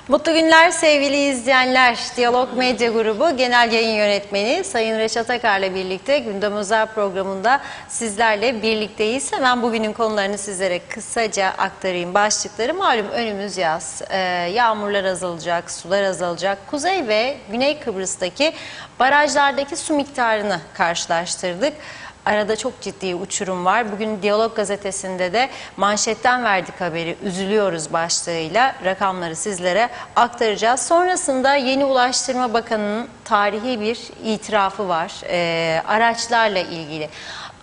Mutlu günler sevgili izleyenler. Diyalog Medya Grubu Genel Yayın Yönetmeni Sayın Reşat Akar'la birlikte Gündem Özel programında sizlerle birlikteyiz. Hemen bugünün konularını sizlere kısaca aktarayım. Başlıkları malum önümüz yaz. Yağmurlar azalacak, sular azalacak. Kuzey ve Güney Kıbrıs'taki barajlardaki su miktarını karşılaştırdık. Arada çok ciddi uçurum var. Bugün Diyalog Gazetesi'nde de manşetten verdik haberi. Üzülüyoruz başlığıyla rakamları sizlere aktaracağız. Sonrasında yeni Ulaştırma Bakanı'nın tarihi bir itirafı var. Araçlarla ilgili.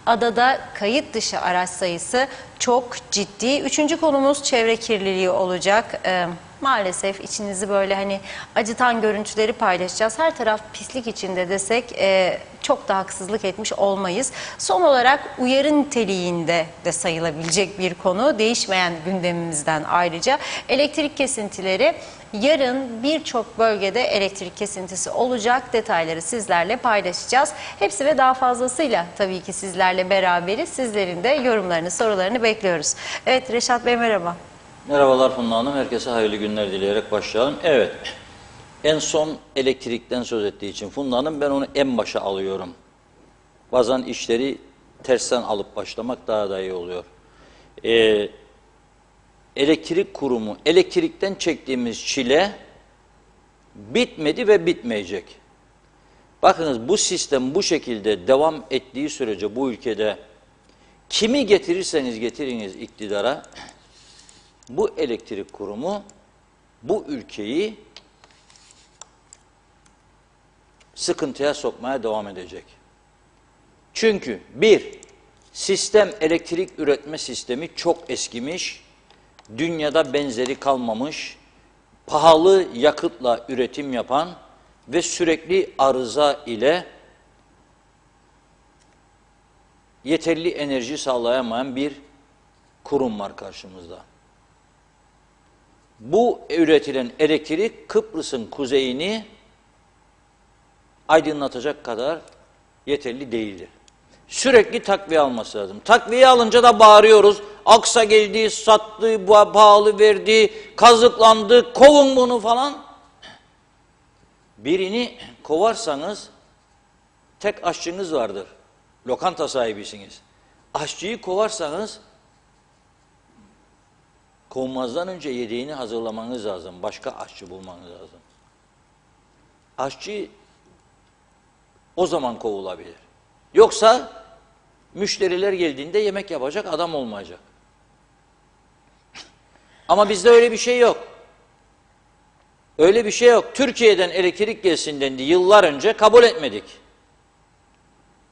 Adada kayıt dışı araç sayısı çok ciddi. Üçüncü konumuz çevre kirliliği olacak. Maalesef içinizi böyle hani acıtan görüntüleri paylaşacağız. Her taraf pislik içinde desek çok da haksızlık etmiş olmayız. Son olarak uyarı niteliğinde de sayılabilecek bir konu. Değişmeyen gündemimizden ayrıca elektrik kesintileri. Yarın birçok bölgede elektrik kesintisi olacak. Detayları sizlerle paylaşacağız. Hepsi ve daha fazlasıyla tabii ki sizlerle beraberiz. Sizlerin de yorumlarını, sorularını bekliyoruz. Evet Reşat Bey merhaba. Merhabalar Funda Hanım. Herkese hayırlı günler dileyerek başlayalım. Evet, en son elektrikten söz ettiği için Funda Hanım ben onu en başa alıyorum. Bazen işleri tersten alıp başlamak daha da iyi oluyor. Elektrik kurumu, elektrikten çektiğimiz çile bitmedi ve bitmeyecek. Bakınız bu sistem bu şekilde devam ettiği sürece bu ülkede kimi getirirseniz getiriniz iktidara, bu elektrik kurumu bu ülkeyi sıkıntıya sokmaya devam edecek. Çünkü sistem elektrik üretme sistemi çok eskimiş, dünyada benzeri kalmamış, pahalı yakıtla üretim yapan ve sürekli arıza ile yeterli enerji sağlayamayan bir kurum var karşımızda. Bu üretilen elektrik Kıbrıs'ın kuzeyini aydınlatacak kadar yeterli değildir. Sürekli takviye alması lazım. Takviye alınca da bağırıyoruz. Aksa geldi, sattı, pahalı verdi, kazıklandı, kovun bunu falan. Birini kovarsanız tek aşçınız vardır. Lokanta sahibisiniz. Aşçıyı kovarsanız kovmazdan önce yedeğini hazırlamanız lazım. Başka aşçı bulmanız lazım. Aşçı o zaman kovulabilir. Yoksa müşteriler geldiğinde yemek yapacak adam olmayacak. Ama bizde öyle bir şey yok. Öyle bir şey yok. Türkiye'den elektrik gelsin dendi yıllar önce, kabul etmedik.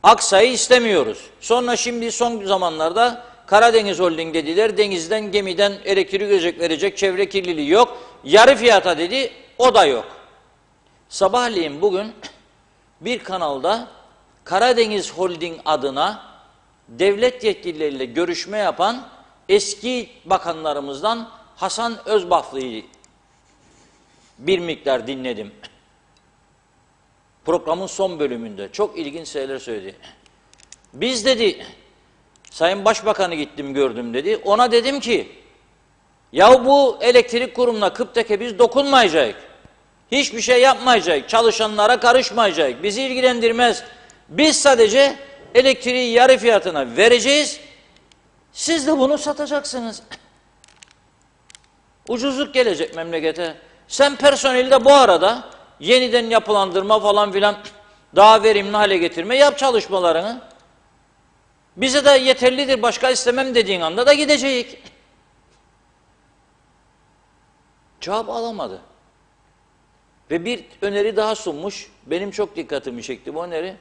Aksa'yı istemiyoruz. Sonra şimdi son zamanlarda Karadeniz Holding dediler, denizden, gemiden elektrik verecek, çevre kirliliği yok. Yarı fiyata dedi, o da yok. Sabahleyin bugün bir kanalda Karadeniz Holding adına devlet yetkilileriyle görüşme yapan eski bakanlarımızdan Hasan Özbaflı'yı bir miktar dinledim. Programın son bölümünde çok ilginç şeyler söyledi. Biz dedi, Sayın Başbakan'ı gittim gördüm dedi. Ona dedim ki, ya bu elektrik kurumuna Kıptek'e biz dokunmayacak. Hiçbir şey yapmayacak. Çalışanlara karışmayacak. Bizi ilgilendirmez. Biz sadece elektriği yarı fiyatına vereceğiz. Siz de bunu satacaksınız. Ucuzluk gelecek memlekete. Sen personeli de bu arada yeniden yapılandırma falan filan daha verimli hale getirme yap çalışmalarını. Bize de yeterlidir, başka istemem dediğin anda da gidecek. Cevap alamadı. Ve bir öneri daha sunmuş. Benim çok dikkatimi çekti bu öneri.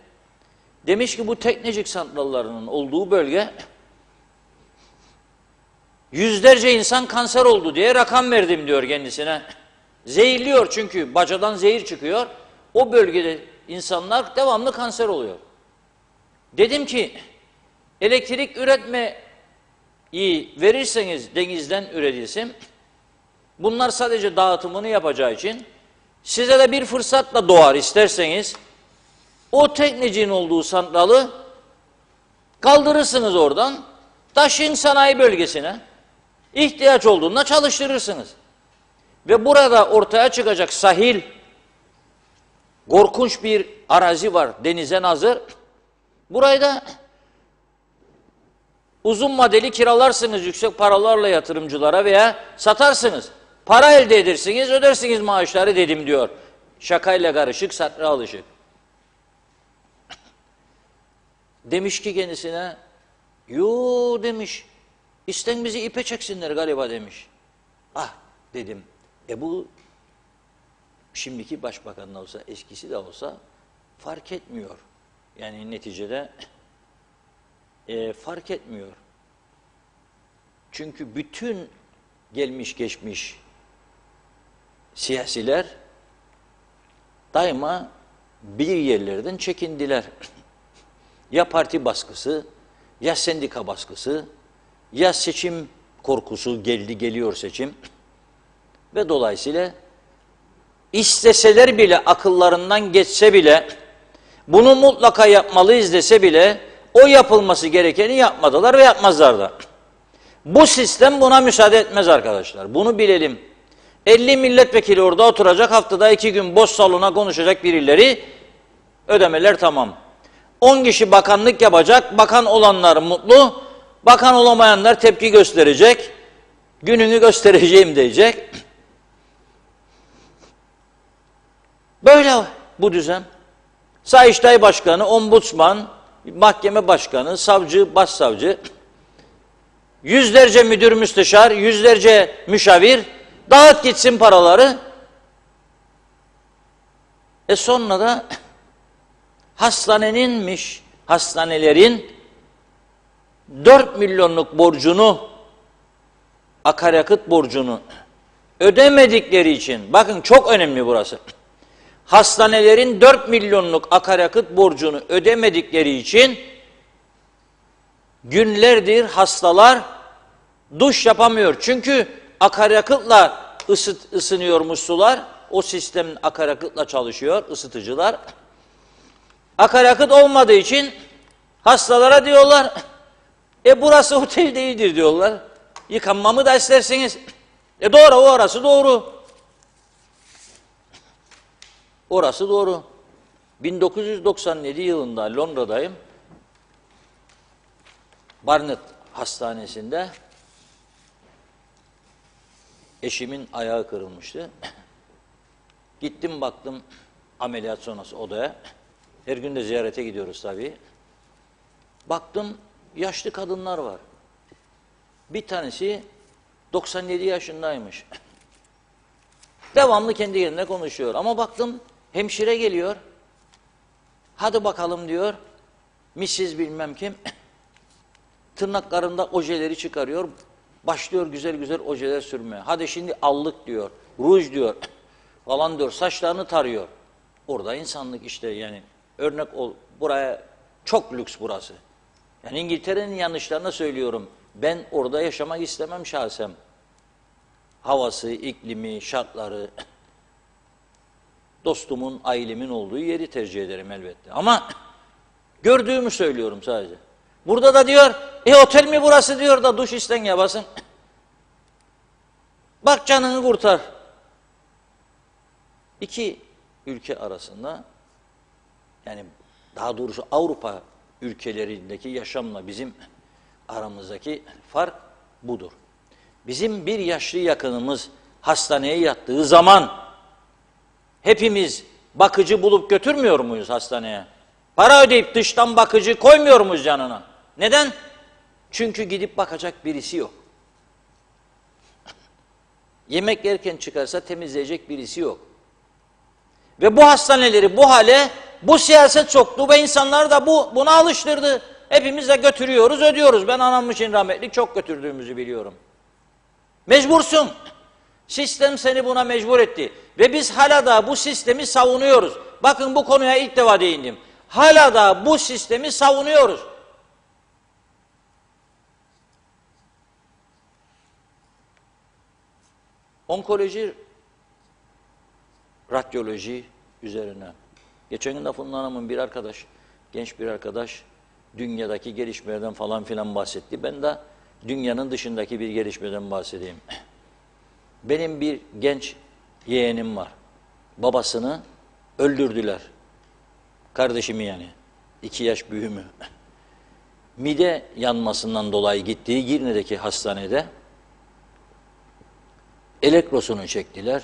Demiş ki bu teknecik santrallarının olduğu bölge yüzlerce insan kanser oldu diye rakam verdim diyor kendisine. Zehirliyor çünkü bacadan zehir çıkıyor. O bölgede insanlar devamlı kanser oluyor. Dedim ki elektrik üretmeyi verirseniz denizden üretilsin. Bunlar sadece dağıtımını yapacağı için size de bir fırsatla doğar isterseniz o tekneciğin olduğu santralı kaldırırsınız oradan, taşın sanayi bölgesine ihtiyaç olduğunda çalıştırırsınız. Ve burada ortaya çıkacak sahil, korkunç bir arazi var, denize nazır. Burayı da uzun vadeli kiralarsınız yüksek paralarla yatırımcılara veya satarsınız. Para elde edersiniz, ödersiniz maaşları dedim diyor. Şakayla karışık, satra alışık. Demiş ki kendisine, yo demiş, isten bizi ipe çeksinler galiba demiş. Ah dedim, bu şimdiki başbakan da olsa, eskisi de olsa fark etmiyor. Yani neticede fark etmiyor. Çünkü bütün gelmiş geçmiş siyasiler daima bir yerlerden çekindiler. Ya parti baskısı, ya sendika baskısı, ya seçim korkusu, geliyor seçim. Ve dolayısıyla isteseler bile, akıllarından geçse bile, bunu mutlaka yapmalıyız dese bile, o yapılması gerekeni yapmadılar ve yapmazlar da. Bu sistem buna müsaade etmez arkadaşlar. Bunu bilelim. 50 milletvekili orada oturacak, haftada 2 gün boş salona konuşacak birileri, ödemeler tamam. 10 kişi bakanlık yapacak, bakan olanlar mutlu, bakan olamayanlar tepki gösterecek, gününü göstereceğim diyecek. Böyle bu düzen. Sayıştay Başkanı, ombudsman, mahkeme başkanı, savcı, başsavcı, yüzlerce müdür müsteşar, yüzlerce müşavir, dağıt gitsin paraları. Sonra da hastanelerin 4 milyonluk borcunu, akaryakıt borcunu ödemedikleri için, bakın çok önemli burası. Hastanelerin 4 milyonluk akaryakıt borcunu ödemedikleri için günlerdir hastalar duş yapamıyor. Çünkü akaryakıtla ısınıyormuş sular. O sistem akaryakıtla çalışıyor, ısıtıcılar. Akaryakıt olmadığı için hastalara diyorlar, burası otel değildir diyorlar. Yıkanmamı da isterseniz. Doğru, orası doğru. Orası doğru. 1997 yılında Londra'dayım. Barnet Hastanesi'nde eşimin ayağı kırılmıştı. Gittim baktım ameliyat sonrası odaya. Her gün de ziyarete gidiyoruz tabii. Baktım yaşlı kadınlar var. Bir tanesi 97 yaşındaymış. Devamlı kendi yerine konuşuyor. Ama baktım hemşire geliyor. Hadi bakalım diyor. Mrs. bilmem kim. Tırnaklarında ojeleri çıkarıyor. Başlıyor güzel güzel ojeler sürmeye. Hadi şimdi allık diyor. Ruj diyor. Falan diyor. Saçlarını tarıyor. Orada insanlık işte yani. Örnek ol. Buraya çok lüks burası. Yani İngiltere'nin yanlışlarına söylüyorum. Ben orada yaşamak istemem şahsen. Havası, iklimi, şartları, dostumun, ailemin olduğu yeri tercih ederim elbette. Ama gördüğümü söylüyorum sadece. Burada da diyor, otel mi burası diyor da duş isten yapasın. Bak canını kurtar. İki ülke arasında, yani daha doğrusu Avrupa ülkelerindeki yaşamla bizim aramızdaki fark budur. Bizim bir yaşlı yakınımız hastaneye yattığı zaman hepimiz bakıcı bulup götürmüyor muyuz hastaneye? Para ödeyip dıştan bakıcı koymuyor muyuz yanına? Neden? Çünkü gidip bakacak birisi yok. Yemek yerken çıkarsa temizleyecek birisi yok. Ve bu hastaneleri bu hale bu siyaset soktu ve insanlar da buna alıştırdı. Hepimiz de götürüyoruz, ödüyoruz. Ben anam için rahmetlik çok götürdüğümüzü biliyorum. Mecbursun. Sistem seni buna mecbur etti. Ve biz hala da bu sistemi savunuyoruz. Bakın bu konuya ilk defa değindim. Hala da bu sistemi savunuyoruz. Onkoloji, radyoloji üzerine. Geçen gün Funda Hanım'ın bir arkadaş, genç bir arkadaş dünyadaki gelişmelerden falan filan bahsetti. Ben de dünyanın dışındaki bir gelişmeden bahsedeyim. Benim bir genç yeğenim var. Babasını öldürdüler. Kardeşimi yani. 2 yaş büyüğümü. Mide yanmasından dolayı gittiği Girne'deki hastanede elektrosunu çektiler,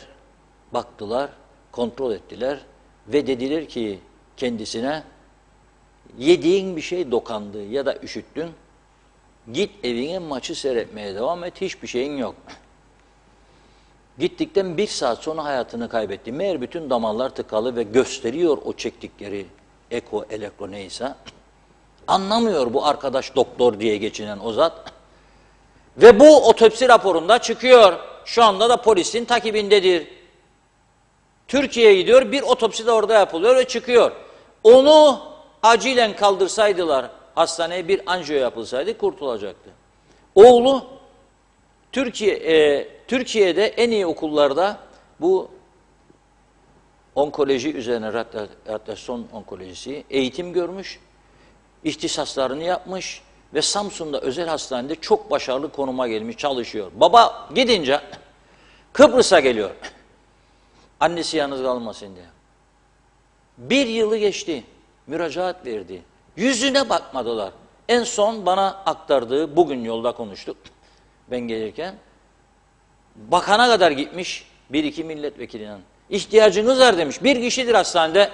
baktılar, kontrol ettiler ve dediler ki kendisine yediğin bir şey dokandı ya da üşüttün, git evine maçı seyretmeye devam et, hiçbir şeyin yok. Gittikten 1 saat sonra hayatını kaybetti. Meğer bütün damarlar tıkalı ve gösteriyor o çektikleri eko, elektro neyse. Anlamıyor bu arkadaş doktor diye geçinen o zat. Ve bu otopsi raporunda çıkıyor. Şu anda da polisin takibindedir. Türkiye'ye gidiyor, bir otopsi de orada yapılıyor ve çıkıyor. Onu acilen kaldırsaydılar, hastaneye bir anjiyo yapılsaydı kurtulacaktı. Oğlu Türkiye'de en iyi okullarda bu onkoloji üzerine, radyasyon onkolojisi eğitim görmüş, ihtisaslarını yapmış ve Samsun'da özel hastanede çok başarılı konuma gelmiş, çalışıyor. Baba gidince Kıbrıs'a geliyor. Annesi yalnız kalmasın diye. 1 yılı geçti, müracaat verdi. Yüzüne bakmadılar. En son bana aktardığı, bugün yolda konuştuk ben gelirken, bakana kadar gitmiş 1-2 milletvekilinden. İhtiyacınız var demiş. Bir kişidir hastanede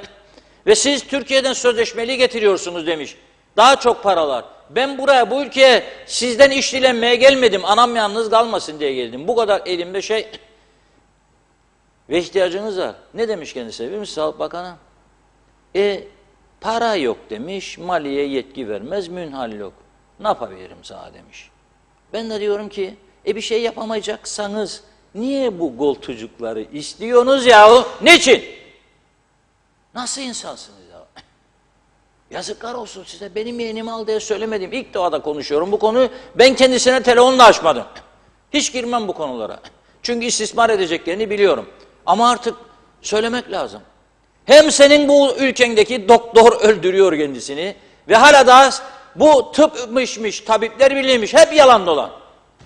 ve siz Türkiye'den sözleşmeli getiriyorsunuz demiş. Daha çok paralar. Ben buraya, bu ülkeye sizden iş dilenmeye gelmedim. Anam yalnız kalmasın diye geldim. Bu kadar elimde şey ve ihtiyacınız var. Ne demiş kendisi? Biliyor musun Sağlık Bakanı? Para yok demiş. Maliye yetki vermez. Münhal yok. Ne yapabilirim sana demiş. Ben de diyorum ki bir şey yapamayacaksanız niye bu koltucukları istiyorsunuz yahu? Niçin? Nasıl insansınız ya? Yazıklar olsun size. Benim yeğenimi al diye söylemedim. İlk defa konuşuyorum bu konuyu. Ben kendisine telefonla açmadım. Hiç girmem bu konulara. Çünkü istismar edeceklerini biliyorum. Ama artık söylemek lazım. Hem senin bu ülkendeki doktor öldürüyor kendisini ve hala da bu tıpmışmış, tabipler birliğiymiş, hep yalan dolan.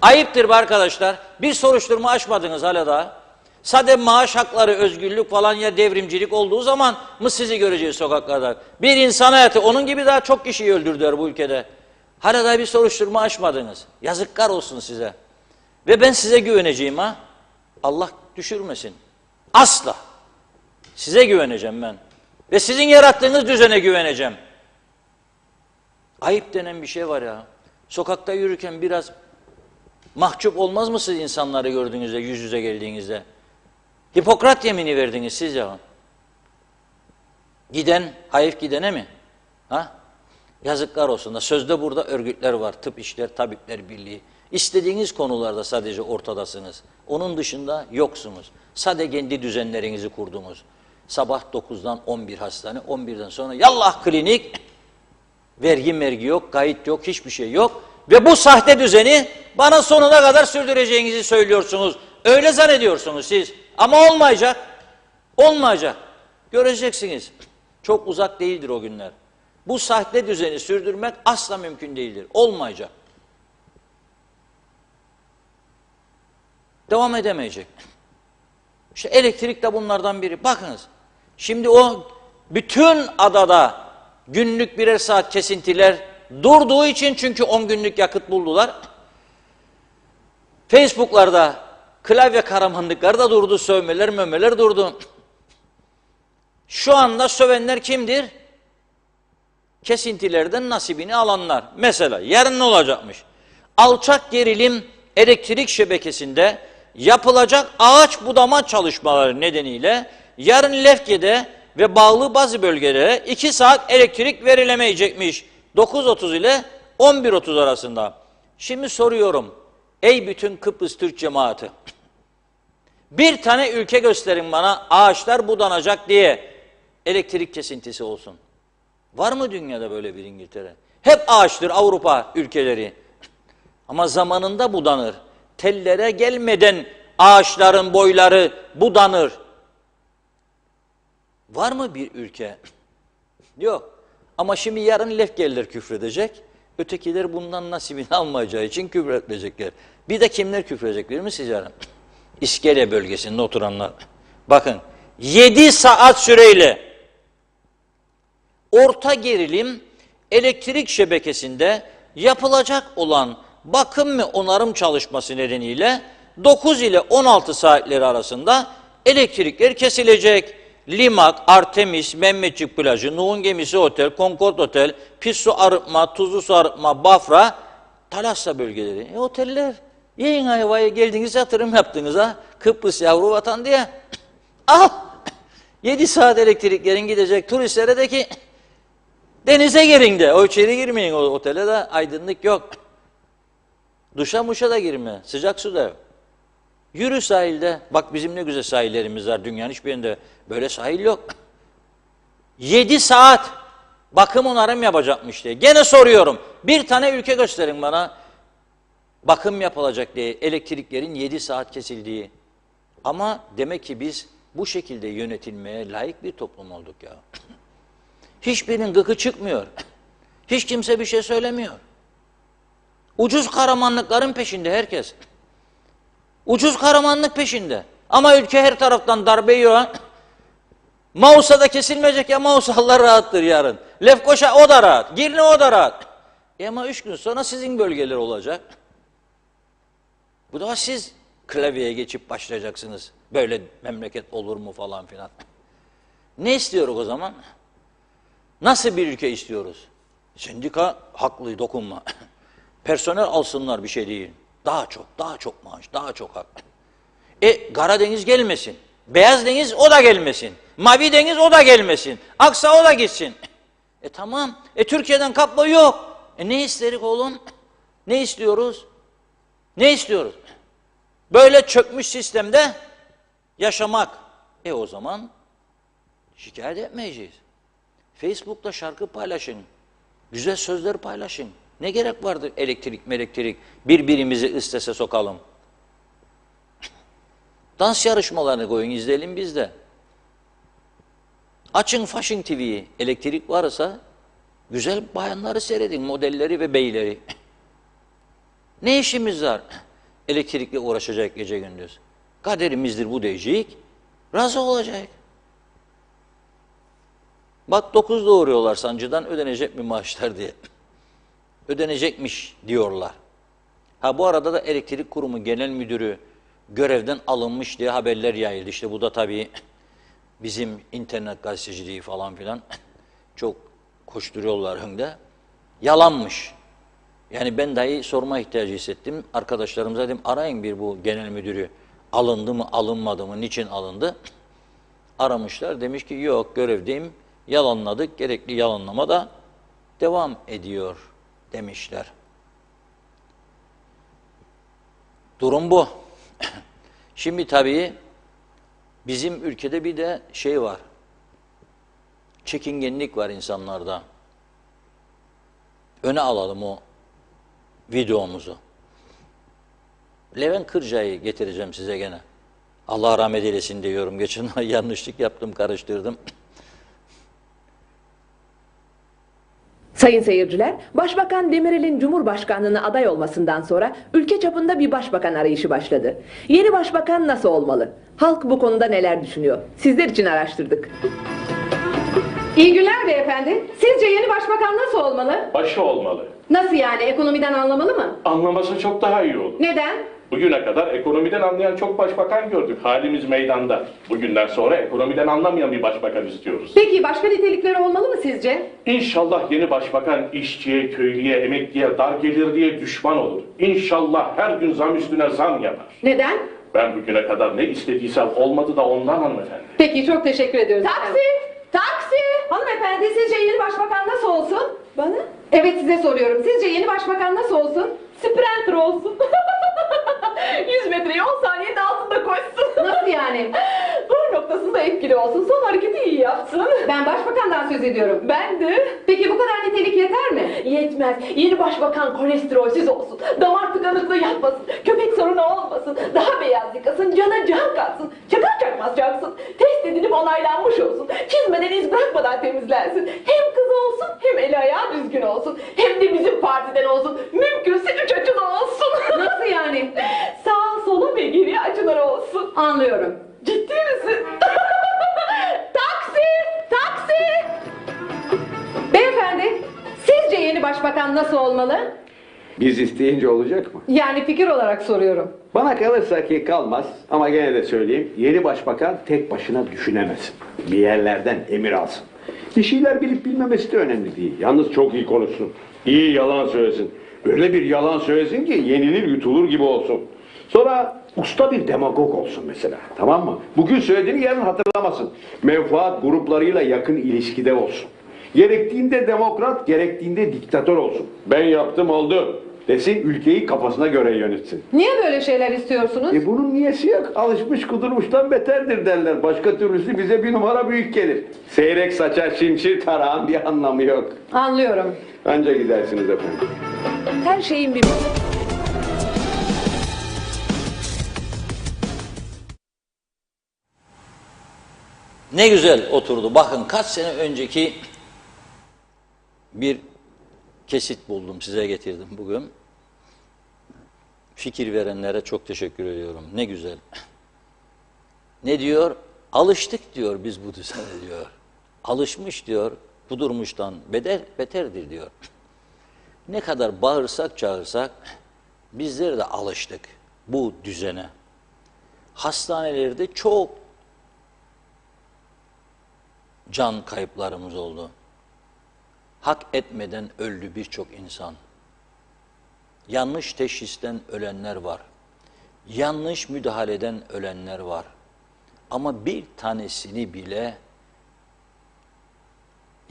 Ayıptır be arkadaşlar. Bir soruşturma açmadınız hala da. Sadece maaş hakları, özgürlük falan ya devrimcilik olduğu zaman mı sizi göreceğiz sokaklarda? Bir insan hayatı, onun gibi daha çok kişiyi öldürdüler bu ülkede. Hala da bir soruşturma açmadınız. Yazıklar olsun size. Ve ben size güveneceğim ha. Allah düşürmesin. Asla. Size güveneceğim ben. Ve sizin yarattığınız düzene güveneceğim. Ayıp denen bir şey var ya. Sokakta yürürken biraz mahcup olmaz mısınız insanları gördüğünüzde, yüz yüze geldiğinizde? Hipokrat yemini verdiniz siz ya. Giden, hayıf gidene mi? Ha? Yazıklar olsun da sözde burada örgütler var. Tıp İşler, Tabipler Birliği. İstediğiniz konularda sadece ortadasınız. Onun dışında yoksunuz. Sadece kendi düzenlerinizi kurdunuz. Sabah 9'dan 11 hastane, 11'den sonra yallah klinik, vergi mergi yok, kayıt yok, hiçbir şey yok. Ve bu sahte düzeni bana sonuna kadar sürdüreceğinizi söylüyorsunuz. Öyle zannediyorsunuz siz. Ama olmayacak. Olmayacak. Göreceksiniz. Çok uzak değildir o günler. Bu sahte düzeni sürdürmek asla mümkün değildir. Olmayacak. Devam edemeyecek. İşte elektrik de bunlardan biri. Bakınız. Şimdi o bütün adada günlük 1'er saat kesintiler durduğu için, çünkü 10 günlük yakıt buldular. Facebook'larda klavye karamanlıkları da durdu, sövmeler mömeler durdu. Şu anda sövenler kimdir? Kesintilerden nasibini alanlar. Mesela yarın ne olacakmış? Alçak gerilim elektrik şebekesinde yapılacak ağaç budama çalışmaları nedeniyle yarın Lefke'de ve bağlı bazı bölgelere 2 saat elektrik verilemeyecekmiş. 9.30 ile 11.30 arasında. Şimdi soruyorum, ey bütün Kıbrıs Türk cemaati, bir tane ülke gösterin bana, ağaçlar budanacak diye elektrik kesintisi olsun. Var mı dünyada böyle bir İngiltere? Hep ağaçtır Avrupa ülkeleri. Ama zamanında budanır. Tellere gelmeden ağaçların boyları budanır. Var mı bir ülke? Yok. Ama şimdi yarın Lefkeliler küfredecek. Ötekiler bundan nasibini almayacağı için küfretmeyecekler. Bir de kimler küfredecek bilir misiniz yarın? İskele bölgesinde oturanlar. Bakın 7 saat süreyle orta gerilim elektrik şebekesinde yapılacak olan bakım ve onarım çalışması nedeniyle 9 ile 16 saatleri arasında elektrikler kesilecek. Limak, Artemis, Mehmetçik Plajı, Nuh'un Gemisi Otel, Concord Otel, Pis Su Arıtma, Tuzlu Su Arıtma, Bafra, Talasya bölgeleri. Oteller. Yiyin hayvaya geldiniz, yatırım yaptınız ha. Kıbrıs yavru vatan diye. Al. 7 saat elektriklerin gidecek turistlere de ki denize girin de. O içeri girmeyin, o otele de aydınlık yok. Duşa muşa da girme. Sıcak su da yok. Yürü sahilde. Bak bizim ne güzel sahillerimiz var. Dünyanın hiçbir yerinde böyle sahil yok. 7 saat bakım onarım yapacakmış diye. Gene soruyorum. Bir tane ülke gösterin bana. Bakım yapılacak diye elektriklerin 7 saat kesildiği. Ama demek ki biz bu şekilde yönetilmeye layık bir toplum olduk ya. Hiçbirinin gıkı çıkmıyor. Hiç kimse bir şey söylemiyor. Ucuz kahramanlıkların peşinde herkes. Ucuz kahramanlık peşinde. Ama ülke her taraftan darbe yiyor. Mausa'da kesilmeyecek ya, Mausa Allah rahattır yarın. Lefkoşa o da rahat. Girne o da rahat. Ama 3 gün sonra sizin bölgeler olacak. Bu da siz klavyeye geçip başlayacaksınız. Böyle memleket olur mu falan filan. Ne istiyoruz o zaman? Nasıl bir ülke istiyoruz? Sendika haklı, dokunma. Personel alsınlar, bir şey değil. Daha çok maaş, daha çok hak. Karadeniz gelmesin. Beyaz Deniz o da gelmesin. Mavi Deniz o da gelmesin. Aksa o da gitsin. Tamam. Türkiye'den kablo yok. Ne isterik oğlum? Ne istiyoruz? Ne istiyoruz? Böyle çökmüş sistemde yaşamak. O zaman şikayet etmeyeceğiz. Facebook'ta şarkı paylaşın. Güzel sözler paylaşın. Ne gerek vardır elektrik birbirimizi istese sokalım. Dans yarışmalarını koyun, izleyelim biz de. Açın Fashion TV'yi, elektrik varsa güzel bayanları seyredin, modelleri ve beyleri. Ne işimiz var? Elektrikle uğraşacak gece gündüz. Kaderimizdir bu diyecek, razı olacak. Bak 9 doğuruyorlar sancıdan, ödenecek mi maaşlar diye. Ödenecekmiş diyorlar. Bu arada da Elektrik Kurumu Genel Müdürü görevden alınmış diye haberler yayıldı. İşte bu da tabii bizim internet gazeteciliği falan filan çok koşturuyorlar hınga. Yalanmış. Yani ben dahi sorma ihtiyacı hissettim. Arkadaşlarımıza dedim arayın bir bu genel müdürü. Alındı mı, alınmadı mı, niçin alındı? Aramışlar, demiş ki yok görevdeyim, yalanladık, gerekli yalanlama da devam ediyor demişler. Durum bu. Şimdi tabii bizim ülkede bir de şey var. Çekingenlik var insanlarda. Öne alalım o videomuzu. Levent Kırca'yı getireceğim size gene. Allah rahmet eylesin diyorum. Geçen ay yanlışlık yaptım, karıştırdım. Sayın seyirciler, Başbakan Demirel'in Cumhurbaşkanlığına aday olmasından sonra ülke çapında bir başbakan arayışı başladı. Yeni başbakan nasıl olmalı? Halk bu konuda neler düşünüyor? Sizler için araştırdık. İyi günler beyefendi. Sizce yeni başbakan nasıl olmalı? Başı olmalı. Nasıl yani? Ekonomiden anlamalı mı? Anlaması çok daha iyi olur. Neden? Bugüne kadar ekonomiden anlayan çok başbakan gördük. Halimiz meydanda. Bugünden sonra ekonomiden anlamayan bir başbakan istiyoruz. Peki başka nitelikleri olmalı mı sizce? İnşallah yeni başbakan işçiye, köylüye, emekliye, dar gelir diye düşman olur. İnşallah her gün zam üstüne zam yapar. Neden? Ben bugüne kadar ne istediysem olmadı da ondan hanımefendi. Peki çok teşekkür ediyoruz. Taksi! Taksi! Hanımefendi sizce yeni başbakan nasıl olsun? Bana? Evet size soruyorum. Sizce yeni başbakan nasıl olsun? Sprinter olsun. 100 metreyi 10 saniyede altında koşsun. Nasıl yani? Dur noktasında etkili olsun. Son hareketi iyi yapsın. Ben başbakandan söz ediyorum. Ben de. Peki bu kadar nitelik yeter mi? Yetmez. Yeni başbakan kolesterolsüz olsun. Damar tıkanıklığı yapmasın. Köpek sorunu olmasın. Daha beyaz yıkasın. Cana can katsın. Çakar çakmaz çaksın. Test edilip onaylanmış olsun. Çizmeden iz bırakmadan temizlensin. Hem kız olsun hem eli ayağı düzgün olsun. Hem de bizim partiden olsun. Mümkünse 3 açılı olsun. Nasıl yani? Sağa sola ve geri açın çocukları olsun. Anlıyorum. Ciddi misin? Taksi! Taksi! Beyefendi, sizce yeni başbakan nasıl olmalı? Biz isteyince olacak mı? Yani fikir olarak soruyorum. Bana kalırsa ki kalmaz ama gene de söyleyeyim. Yeni başbakan tek başına düşünemez. Bir yerlerden emir alsın. Bir şeyler bilip bilmemesi de önemli değil. Yalnız çok iyi konuşsun. İyi yalan söylesin. Öyle bir yalan söylesin ki yenilir yutulur gibi olsun. Sonra usta bir demagog olsun mesela. Tamam mı? Bugün söylediğini yarın hatırlamasın. Menfaat gruplarıyla yakın ilişkide olsun. Gerektiğinde demokrat, gerektiğinde diktatör olsun. Ben yaptım oldu desin, ülkeyi kafasına göre yönetsin. Niye böyle şeyler istiyorsunuz? Bunun niyesi yok. Alışmış kudurmuştan beterdir derler. Başka türlüsü bize bir numara büyük gelir. Seyrek saçar şimşir tarağın bir anlamı yok. Anlıyorum. Anca gidersiniz efendim. Her şeyin bir... Ne güzel oturdu. Bakın kaç sene önceki bir kesit buldum, size getirdim bugün. Fikir verenlere çok teşekkür ediyorum. Ne güzel. Ne diyor? Alıştık diyor biz bu düzene diyor. Alışmış diyor, kudurmuştan beterdir diyor. Ne kadar bağırsak çağırsak bizler de alıştık bu düzene. Hastanelerde çok can kayıplarımız oldu. Hak etmeden öldü birçok insan. Yanlış teşhisten ölenler var. Yanlış müdahaleden ölenler var. Ama bir tanesini bile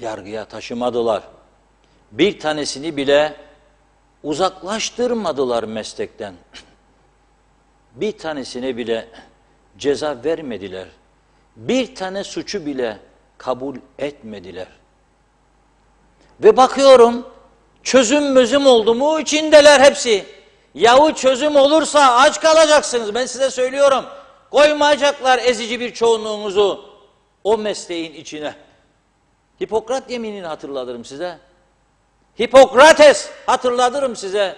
yargıya taşımadılar. Bir tanesini bile uzaklaştırmadılar meslekten. Bir tanesine bile ceza vermediler. Bir tane suçu bile kabul etmediler. Ve bakıyorum çözüm oldu mu içindeler hepsi. Yahu çözüm olursa aç kalacaksınız, ben size söylüyorum. Koymayacaklar ezici bir çoğunluğunuzu o mesleğin içine. Hipokrat yeminini hatırlatırım size. Hipokrates hatırlatırım size.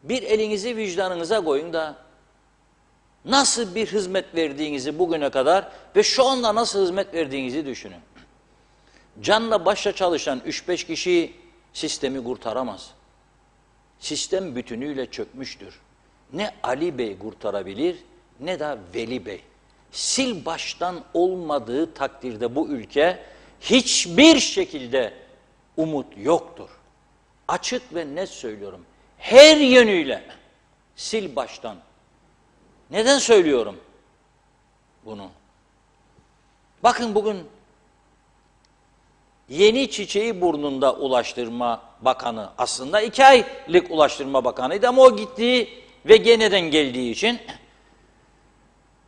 Bir elinizi vicdanınıza koyun da nasıl bir hizmet verdiğinizi bugüne kadar ve şu anda nasıl hizmet verdiğinizi düşünün. Canla başla çalışan 3-5 kişi sistemi kurtaramaz. Sistem bütünüyle çökmüştür. Ne Ali Bey kurtarabilir ne de Veli Bey. Sil baştan olmadığı takdirde bu ülke hiçbir şekilde umut yoktur. Açık ve net söylüyorum. Her yönüyle sil baştan. Neden söylüyorum bunu? Bakın bugün yeni çiçeği burnunda Ulaştırma Bakanı, aslında 2 aylık Ulaştırma Bakanıydı ama o gittiği ve geneden geldiği için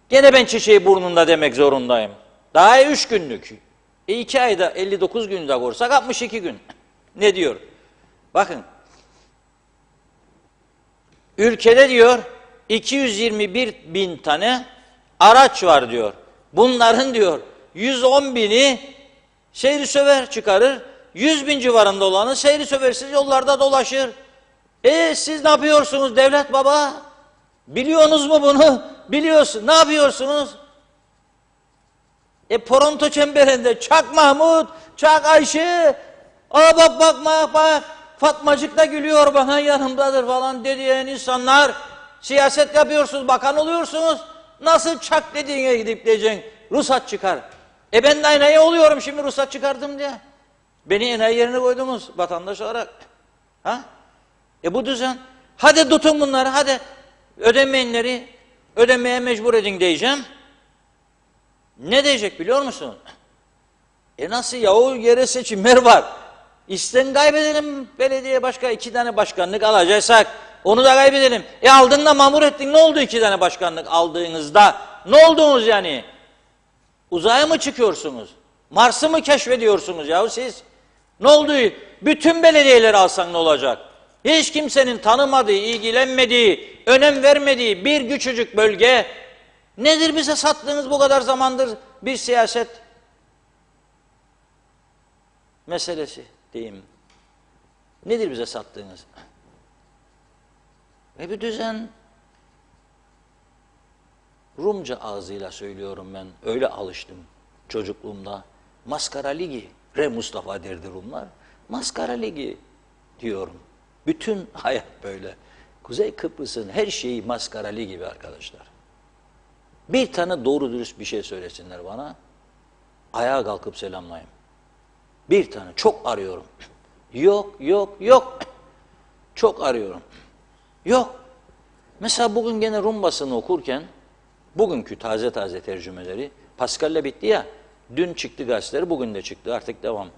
gene ben çiçeği burnunda demek zorundayım. Daha 3 günlük. 2 ayda 59 günde korsak 62 gün. Ne diyor? Bakın. Ülkede diyor 221 bin tane araç var diyor. Bunların diyor 110 bini seyri söver çıkarır. 100 bin civarında olanı seyri söversiz yollarda dolaşır. Siz ne yapıyorsunuz devlet baba? Biliyorsunuz mu bunu? Biliyorsun. Ne yapıyorsunuz? Poronto çemberinde Çak Mahmut, Çak Ayşe, bak Fatmacık da gülüyor bana yanımdadır falan dediğin insanlar, siyaset yapıyorsunuz, bakan oluyorsunuz. Nasıl çak dediğine gidip diyeceksin, ruhsat çıkar. Ben de enayi oluyorum şimdi ruhsat çıkardım diye. Beni enayi yerine koydunuz vatandaş olarak. Ha? Bu düzen. Hadi tutun bunları, hadi ödemeyenleri ödemeye mecbur edin diyeceğim. Ne diyecek biliyor musun? Nasıl yahu, yere seçimler var. İsten kaybedelim, belediye başka 2 tane başkanlık alacaksak onu da kaybedelim. Aldın da mamur ettin, ne oldu 2 tane başkanlık aldığınızda? Ne oldunuz yani? Uzaya mı çıkıyorsunuz? Mars'ı mı keşfediyorsunuz yahu siz? Ne oldu? Bütün belediyeleri alsan ne olacak? Hiç kimsenin tanımadığı, ilgilenmediği, önem vermediği bir küçücük bölge. Nedir bize sattığınız bu kadar zamandır bir siyaset meselesi diyeyim. Nedir bize sattığınız? Bir düzen Rumca ağzıyla söylüyorum ben. Öyle alıştım çocukluğumda. Maskara Ligi. Re Mustafa derdi Rumlar. Maskara Ligi diyorum. Bütün hayat böyle. Kuzey Kıbrıs'ın her şeyi maskara ligi gibi arkadaşlar. Bir tane doğru dürüst bir şey söylesinler bana. Ayağa kalkıp selamlayayım. Bir tane. Çok arıyorum. Yok, yok, yok. Çok arıyorum. Yok. Mesela bugün gene Rum basını okurken, bugünkü taze taze tercümeleri, Pascal'le bitti ya, dün çıktı gazeteleri, bugün de çıktı, artık devam.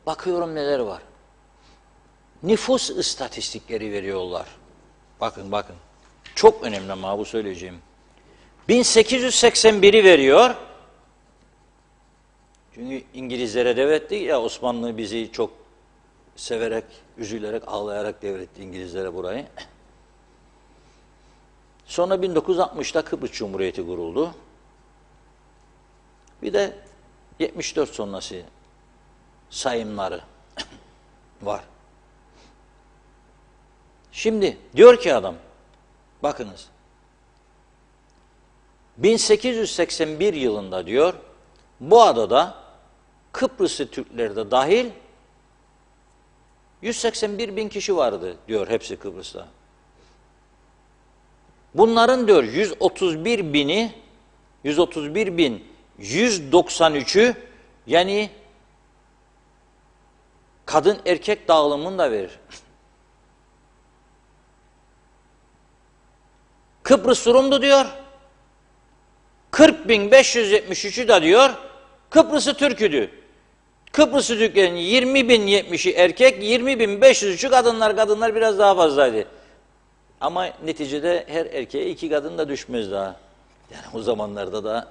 Bakıyorum neler var. Nüfus istatistikleri veriyorlar. Bakın bakın. Çok önemli ama bu söyleyeceğim. 1881'i veriyor. Çünkü İngilizlere devretti ya, Osmanlı bizi çok severek, üzülerek, ağlayarak devretti İngilizlere burayı. Sonra 1960'da Kıbrıs Cumhuriyeti kuruldu. Bir de 74 sonrası sayımları var. Şimdi diyor ki adam, bakınız, 1881 yılında diyor, bu adada Kıbrıslı Türkler de dahil 181 bin kişi vardı diyor, hepsi Kıbrıs'ta. Bunların diyor 131 bin 193'ü yani kadın erkek dağılımını da verir. Kıbrıs Rum'du diyor. 40.573'ü de diyor Kıbrıs'ı Türk'üdü. Kıbrıs'ı Türklerin 20.070'i erkek, 20.503'ü kadınlar. Kadınlar biraz daha fazlaydı. Ama neticede her erkeğe 2 kadın da düşmez daha. Yani o zamanlarda da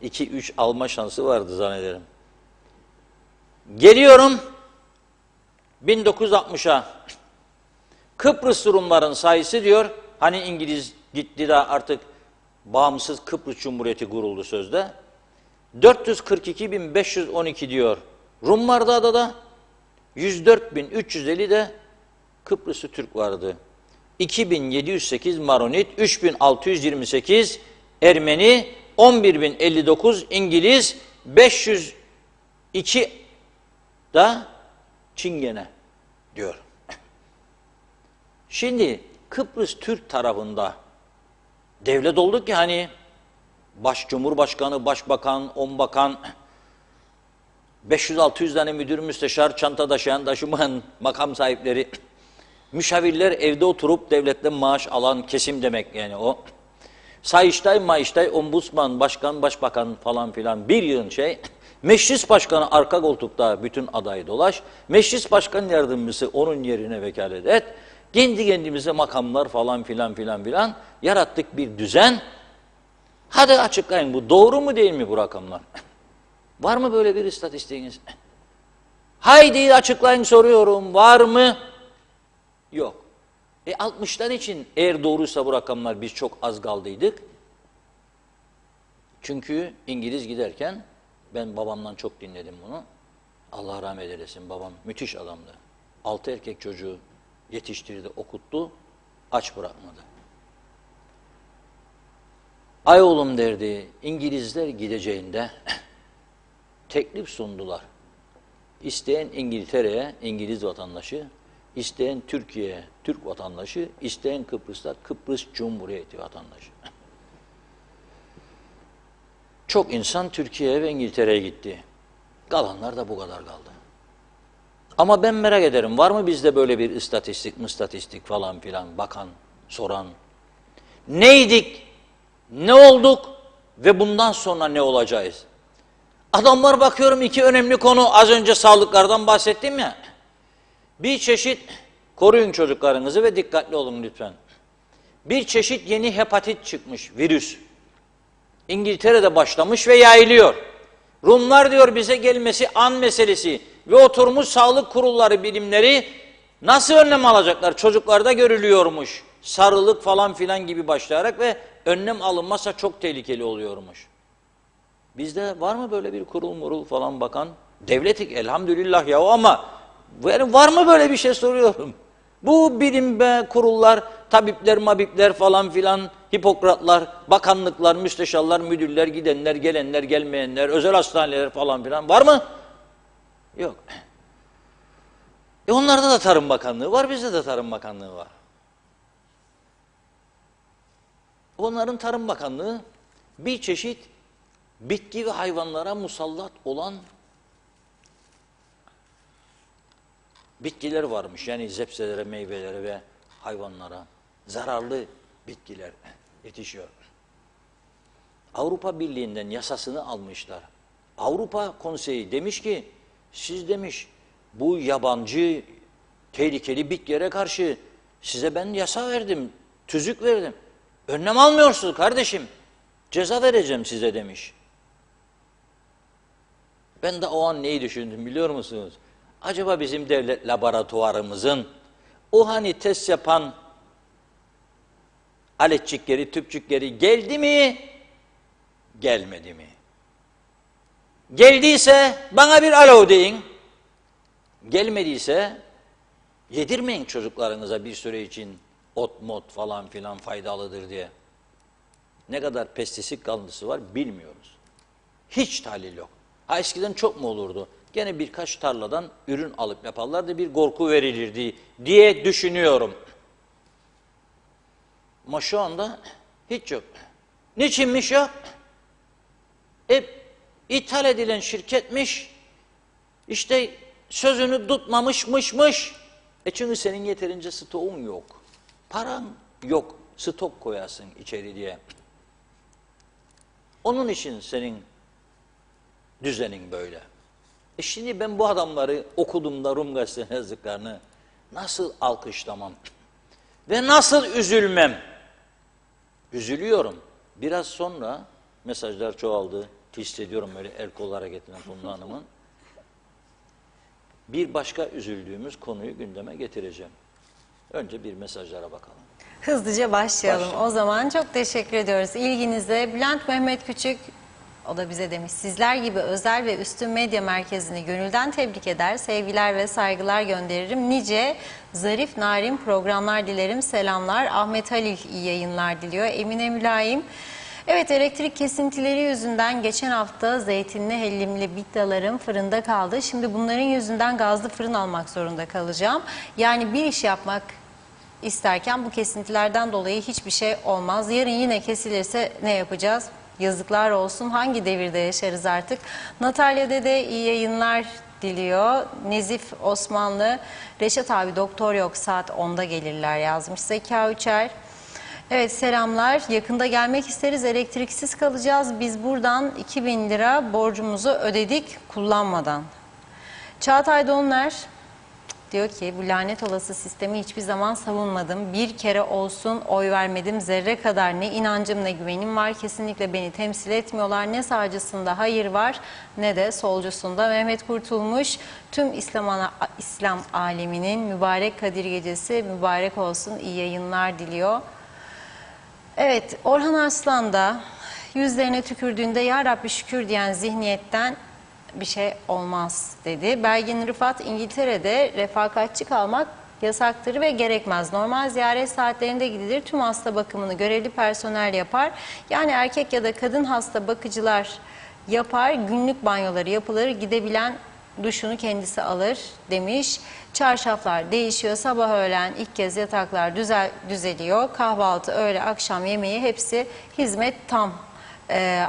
2-3 alma şansı vardı zannederim. Geliyorum 1960'a. Kıbrıs Rumların sayısı diyor, hani İngiliz gitti de artık bağımsız Kıbrıs Cumhuriyeti kuruldu sözde. 442.512 diyor Rum vardı adada. 104.350 de Kıbrıslı Türk vardı. 2.708 Maronit, 3.628 Ermeni, 11.059 İngiliz, 502 da Çingene diyor. Şimdi Kıbrıs Türk tarafında devlet olduk ki hani Cumhurbaşkanı, Başbakan, 10 bakan, 500-600 tane müdür, müsteşar, çanta taşıyan, taşımayan makam sahipleri, müşavirler, evde oturup devletten maaş alan kesim demek yani o. Sayıştay, Mayıştay, Ombudsman, Başkan, Başbakan falan filan bir yığın şey. Meclis Başkanı arka koltukta bütün aday dolaş. Meclis Başkan Yardımcısı onun yerine vekalet et. Kendi kendimize makamlar falan filan yarattık bir düzen. Hadi açıklayın, bu doğru mu değil mi bu rakamlar? Var mı böyle bir istatistiğiniz? Haydi açıklayın soruyorum, var mı? Yok. 60'lar için eğer doğruysa bu rakamlar biz çok az kaldıydık. Çünkü İngiliz giderken ben babamdan çok dinledim bunu. Allah rahmet eylesin, babam müthiş adamdı. 6 erkek çocuğu yetiştirdi, okuttu, aç bırakmadı. Ay oğlum derdi, İngilizler gideceğinde teklif sundular. İsteyen İngiltere'ye İngiliz vatandaşı, isteyen Türkiye'ye Türk vatandaşı, isteyen Kıbrıs'ta Kıbrıs Cumhuriyeti vatandaşı. Çok insan Türkiye'ye ve İngiltere'ye gitti. Kalanlar da bu kadar kaldı. Ama ben merak ederim, var mı bizde böyle bir istatistik falan filan, bakan, soran? Neydik, ne olduk ve bundan sonra ne olacağız? Adamlar bakıyorum, 2 önemli konu, az önce sağlıklardan bahsettim ya. Bir çeşit, koruyun çocuklarınızı ve dikkatli olun lütfen. Bir çeşit yeni hepatit çıkmış, virüs. İngiltere'de başlamış ve yayılıyor. Rumlar diyor bize gelmesi an meselesi ve oturmuş sağlık kurulları, bilimleri nasıl önlem alacaklar? Çocuklarda görülüyormuş. Sarılık falan filan gibi başlayarak ve önlem alınmazsa çok tehlikeli oluyormuş. Bizde var mı böyle bir kurul falan bakan? Devletik elhamdülillah ya, ama var mı böyle bir şey soruyorum. Bu bilim kurullar, tabipler, mabipler falan filan Hipokratlar, bakanlıklar, müsteşarlar, müdürler, gidenler, gelenler, gelmeyenler, özel hastaneler falan filan var mı? Yok. Onlarda da Tarım Bakanlığı var, bizde de Tarım Bakanlığı var. Onların Tarım Bakanlığı bir çeşit bitki ve hayvanlara musallat olan bitkiler varmış. Yani zepselere, meyvelere ve hayvanlara zararlı bitkiler yetişiyor. Avrupa Birliği'nden yasasını almışlar. Avrupa Konseyi demiş ki, siz demiş bu yabancı tehlikeli bitkilere karşı size ben yasa verdim, tüzük verdim. Önlem almıyorsunuz kardeşim. Ceza vereceğim size demiş. Ben de o an neyi düşündüm biliyor musunuz? Acaba bizim devlet laboratuvarımızın o hani test yapan aletçikleri, tüpçükleri geldi mi, gelmedi mi? Geldiyse bana bir alo deyin. Gelmediyse yedirmeyin çocuklarınıza bir süre için ot mot falan filan faydalıdır diye. Ne kadar pestisit kalıntısı var bilmiyoruz. Hiç tahlil yok. Ha eskiden çok mu olurdu? Gene birkaç tarladan ürün alıp yaparlardı, bir korku verilirdi diye düşünüyorum. Ama şu anda hiç yok. Niçinmiş yok? İthal edilen şirketmiş, işte sözünü tutmamışmışmış. Çünkü senin yeterince stoğun yok. Paran yok, stok koyasın içeri diye. Onun için senin düzenin böyle. Şimdi ben bu adamları okuduğumda Rum Gazetesi'nin yazdıklarını nasıl alkışlamam ve nasıl üzülmem? Üzülüyorum. Biraz sonra mesajlar çoğaldı. Hissediyorum öyle el kol hareketine Funda Hanım'ın. Bir başka üzüldüğümüz konuyu gündeme getireceğim. Önce bir mesajlara bakalım. Hızlıca başlayalım. O zaman çok teşekkür ediyoruz ilginize. Bülent Mehmet Küçük, o da bize demiş, sizler gibi özel ve üstün medya merkezini gönülden tebrik eder, sevgiler ve saygılar gönderirim. Nice zarif, narin programlar dilerim, selamlar. Ahmet Halil iyi yayınlar diliyor. Emine Mülayim, evet, elektrik kesintileri yüzünden geçen hafta zeytinli, hellimli bittalarım fırında kaldı. Şimdi bunların yüzünden gazlı fırın almak zorunda kalacağım. Yani bir iş yapmak isterken bu kesintilerden dolayı hiçbir şey olmaz. Yarın yine kesilirse ne yapacağız? Yazıklar olsun. Hangi devirde yaşarız artık? Natalya Dede iyi yayınlar diliyor. Nezif Osmanlı, Reşat abi doktor yok, saat 10'da gelirler yazmış. Zeka Üçer, evet selamlar. Yakında gelmek isteriz. Elektriksiz kalacağız. Biz buradan 2000 lira borcumuzu ödedik kullanmadan. Çağatay Donlar diyor ki, bu lanet olası sistemi hiçbir zaman savunmadım. Bir kere olsun oy vermedim. Zerre kadar ne inancım ne güvenim var. Kesinlikle beni temsil etmiyorlar. Ne sağcısında hayır var ne de solcusunda. Mehmet Kurtulmuş, tüm İslam aleminin mübarek Kadir Gecesi mübarek olsun. İyi yayınlar diliyor. Evet, Orhan Arslan da yüzlerine tükürdüğünde ya Rabbi şükür diyen zihniyetten bir şey olmaz dedi. Belgin Rıfat, İngiltere'de refakatçi kalmak yasaktır ve gerekmez. Normal ziyaret saatlerinde gidilir. Tüm hasta bakımını görevli personel yapar. Yani erkek ya da kadın hasta bakıcılar yapar. Günlük banyoları yapılır. Gidebilen duşunu kendisi alır demiş. Çarşaflar değişiyor. Sabah öğlen ilk kez yataklar düzeliyor. Kahvaltı, öğle, akşam yemeği hepsi hizmet tam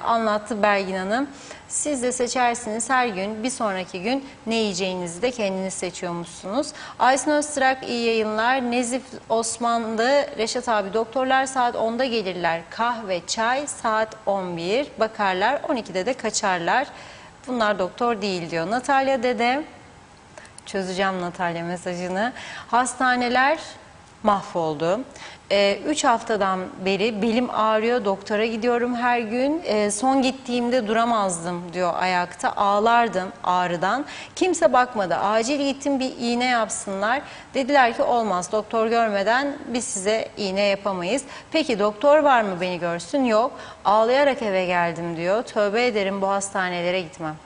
anlattı Belgin Hanım. Siz de seçersiniz, her gün bir sonraki gün ne yiyeceğinizi de kendiniz seçiyormuşsunuz. Aysun Öztrak iyi yayınlar. Nezif Osmanlı, Reşat abi doktorlar saat 10'da gelirler. Kahve, çay saat 11 bakarlar, 12'de de kaçarlar. Bunlar doktor değil diyor. Natalya Dede, çözeceğim Natalya mesajını. Hastaneler mahvoldu. 3 haftadan beri belim ağrıyor, doktora gidiyorum her gün. Son gittiğimde duramazdım diyor ayakta, ağlardım ağrıdan. Kimse bakmadı, acil gittim bir iğne yapsınlar. Dediler ki olmaz, doktor görmeden biz size iğne yapamayız. Peki doktor var mı beni görsün? Yok. Ağlayarak eve geldim diyor. Tövbe ederim, bu hastanelere gitmem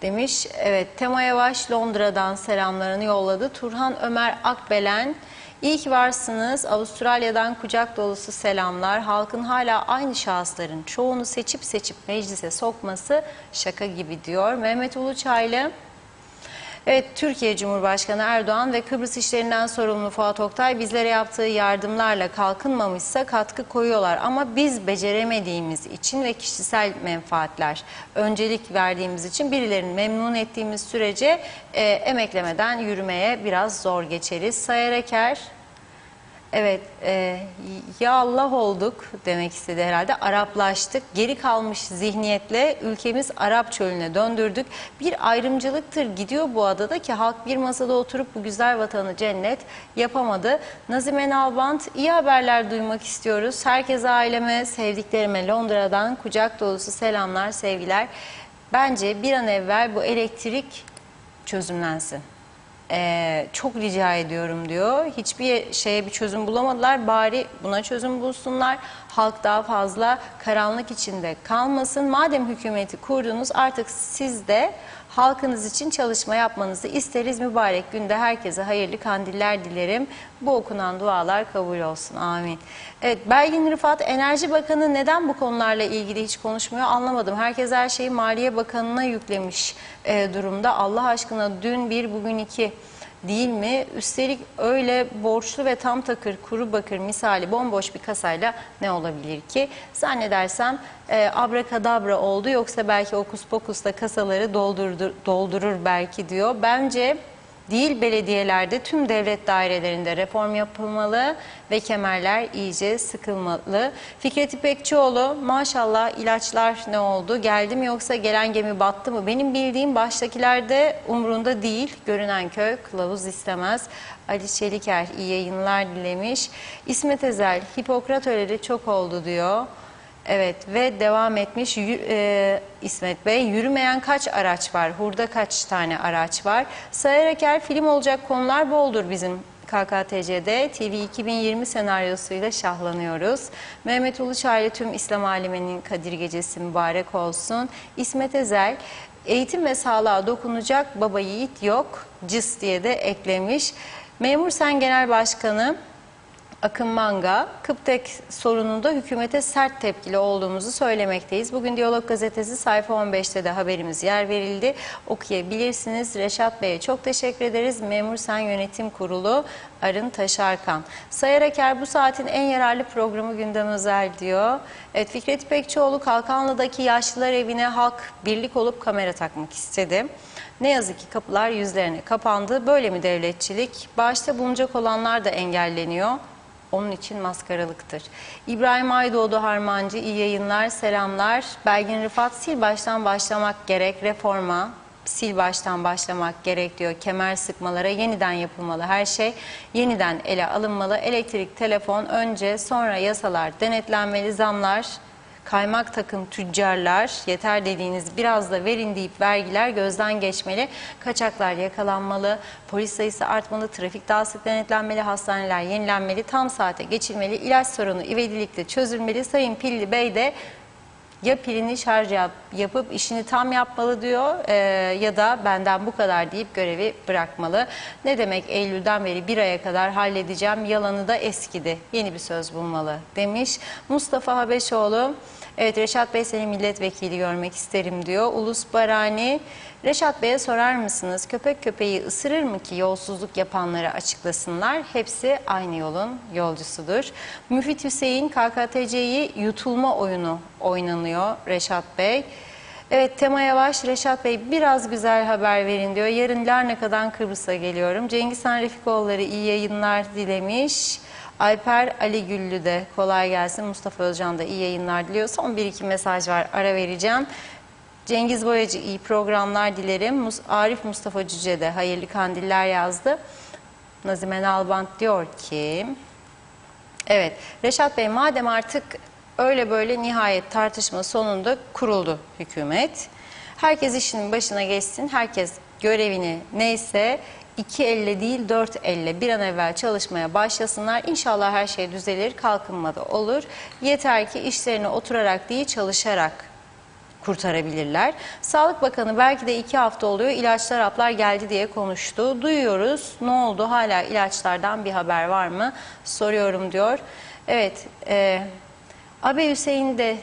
demiş. Evet, Tema Yavaş Londra'dan selamlarını yolladı. Turhan Ömer Akbelen, İyi ki varsınız. Avustralya'dan kucak dolusu selamlar. Halkın hala aynı şahısların çoğunu seçip meclise sokması şaka gibi diyor. Mehmet Uluçaylı. Evet, Türkiye Cumhurbaşkanı Erdoğan ve Kıbrıs işlerinden sorumlu Fuat Oktay bizlere yaptığı yardımlarla kalkınmamışsa katkı koyuyorlar. Ama biz beceremediğimiz için ve kişisel menfaatler öncelik verdiğimiz için birilerini memnun ettiğimiz sürece emeklemeden yürümeye biraz zor geçeriz. Sayar Eker. Evet, ya Allah olduk demek istedi herhalde. Araplaştık, geri kalmış zihniyetle ülkemiz Arap çölüne döndürdük. Bir ayrımcılıktır gidiyor bu adada ki halk bir masada oturup bu güzel vatanı cennet yapamadı. Nazime Nalbant, iyi haberler duymak istiyoruz. Herkese, aileme, sevdiklerime Londra'dan kucak dolusu selamlar, sevgiler. Bence bir an evvel bu elektrik çözümlensin. Çok rica ediyorum diyor. Hiçbir şeye bir çözüm bulamadılar. Bari buna çözüm bulsunlar. Halk daha fazla karanlık içinde kalmasın. Madem hükümeti kurdunuz artık siz de halkınız için çalışma yapmanızı isteriz. Mübarek günde herkese hayırlı kandiller dilerim. Bu okunan dualar kabul olsun. Amin. Evet, Belgin Rıfat, Enerji Bakanı neden bu konularla ilgili hiç konuşmuyor anlamadım. Herkes her şeyi Maliye Bakanı'na yüklemiş durumda. Allah aşkına dün bir bugün iki değil mi? Üstelik öyle borçlu ve tam takır kuru bakır misali bomboş bir kasayla ne olabilir ki? Zannedersem abrakadabra oldu, yoksa belki okus pokusla kasaları doldurur belki diyor. Bence değil, belediyelerde tüm devlet dairelerinde reform yapılmalı ve kemerler iyice sıkılmalı. Fikret İpekçioğlu, maşallah ilaçlar ne oldu? Geldi mi yoksa gelen gemi battı mı? Benim bildiğim baştakilerde umrunda değil. Görünen köy kılavuz istemez. Ali Çeliker iyi yayınlar dilemiş. İsmet Ezel, Hipokrat öleli çok oldu diyor. Evet ve devam etmiş İsmet Bey, yürümeyen kaç araç var, hurda kaç tane araç var. Sayar Eker, film olacak konular boldur bizim KKTC'de. TV 2020 senaryosuyla şahlanıyoruz. Mehmet Uluçaylı, tüm İslam aleminin Kadir Gecesi mübarek olsun. İsmet Ezel, eğitim ve sağlığa dokunacak baba yiğit yok, cıs diye de eklemiş. Memur Sen Genel Başkanı Akın Manga, Kıptek sorununda hükümete sert tepkili olduğumuzu söylemekteyiz. Bugün Diyalog Gazetesi sayfa 15'te de haberimiz yer verildi. Okuyabilirsiniz. Reşat Bey'e çok teşekkür ederiz. Memur Sen Yönetim Kurulu Arın Taşarkan. Sayar Eker, bu saatin en yararlı programı gündem özel diyor. Evet, Fikret İpekçioğlu, Kalkanlı'daki yaşlılar evine halk birlik olup kamera takmak istedi. Ne yazık ki kapılar yüzlerine kapandı. Böyle mi devletçilik? Bağışta bulunacak olanlar da engelleniyor. Onun için maskaralıktır. İbrahim Aydoğdu Harmancı, iyi yayınlar, selamlar. Belgin Rıfat, sil baştan başlamak gerek, reforma sil baştan başlamak gerek diyor. Kemer sıkmalara yeniden yapılmalı, her şey yeniden ele alınmalı. Elektrik, telefon önce, sonra yasalar denetlenmeli, zamlar, kaymak takım tüccarlar, yeter dediğiniz biraz da verin deyip vergiler gözden geçmeli. Kaçaklar yakalanmalı, polis sayısı artmalı, trafik daha sık denetlenmeli, hastaneler yenilenmeli, tam saate geçilmeli, ilaç sorunu ivedilikle çözülmeli. Sayın Pilli Bey de ya pilini şarj yapıp işini tam yapmalı diyor ya da benden bu kadar deyip görevi bırakmalı. Ne demek Eylül'den beri bir aya kadar halledeceğim, yalanı da eskidi, yeni bir söz bulmalı demiş. Mustafa Habeşoğlu, evet Reşat Bey seni milletvekili görmek isterim diyor. Ulus Barani, Reşat Bey'e sorar mısınız? Köpek köpeği ısırır mı ki yolsuzluk yapanları açıklasınlar? Hepsi aynı yolun yolcusudur. Müfit Hüseyin, KKTC'yi yutulma oyunu oynanıyor Reşat Bey. Evet, Tema Yavaş, Reşat Bey biraz güzel haber verin diyor. Yarın Larnaka'dan Kıbrıs'a geliyorum. Cengizhan Refikoğulları iyi yayınlar dilemiş. Alper Ali Güllü de kolay gelsin. Mustafa Özcan da iyi yayınlar diliyor. Son bir iki mesaj var, ara vereceğim. Cengiz Boyacı iyi programlar dilerim. Arif Mustafa Cüce de hayırlı kandiller yazdı. Nazime Nalbant diyor ki, evet Reşat Bey, madem artık öyle böyle nihayet tartışma sonunda kuruldu hükümet. Herkes işinin başına geçsin. Herkes görevini neyse 2 elle değil 4 elle bir an evvel çalışmaya başlasınlar. İnşallah her şey düzelir, kalkınma da olur. Yeter ki işlerine oturarak değil çalışarak kurtarabilirler. Sağlık Bakanı belki de 2 hafta oluyor ilaçlar haplar geldi diye konuştu. Duyuyoruz. Ne oldu? Hala ilaçlardan bir haber var mı? Soruyorum diyor. Evet. Abi Hüseyin de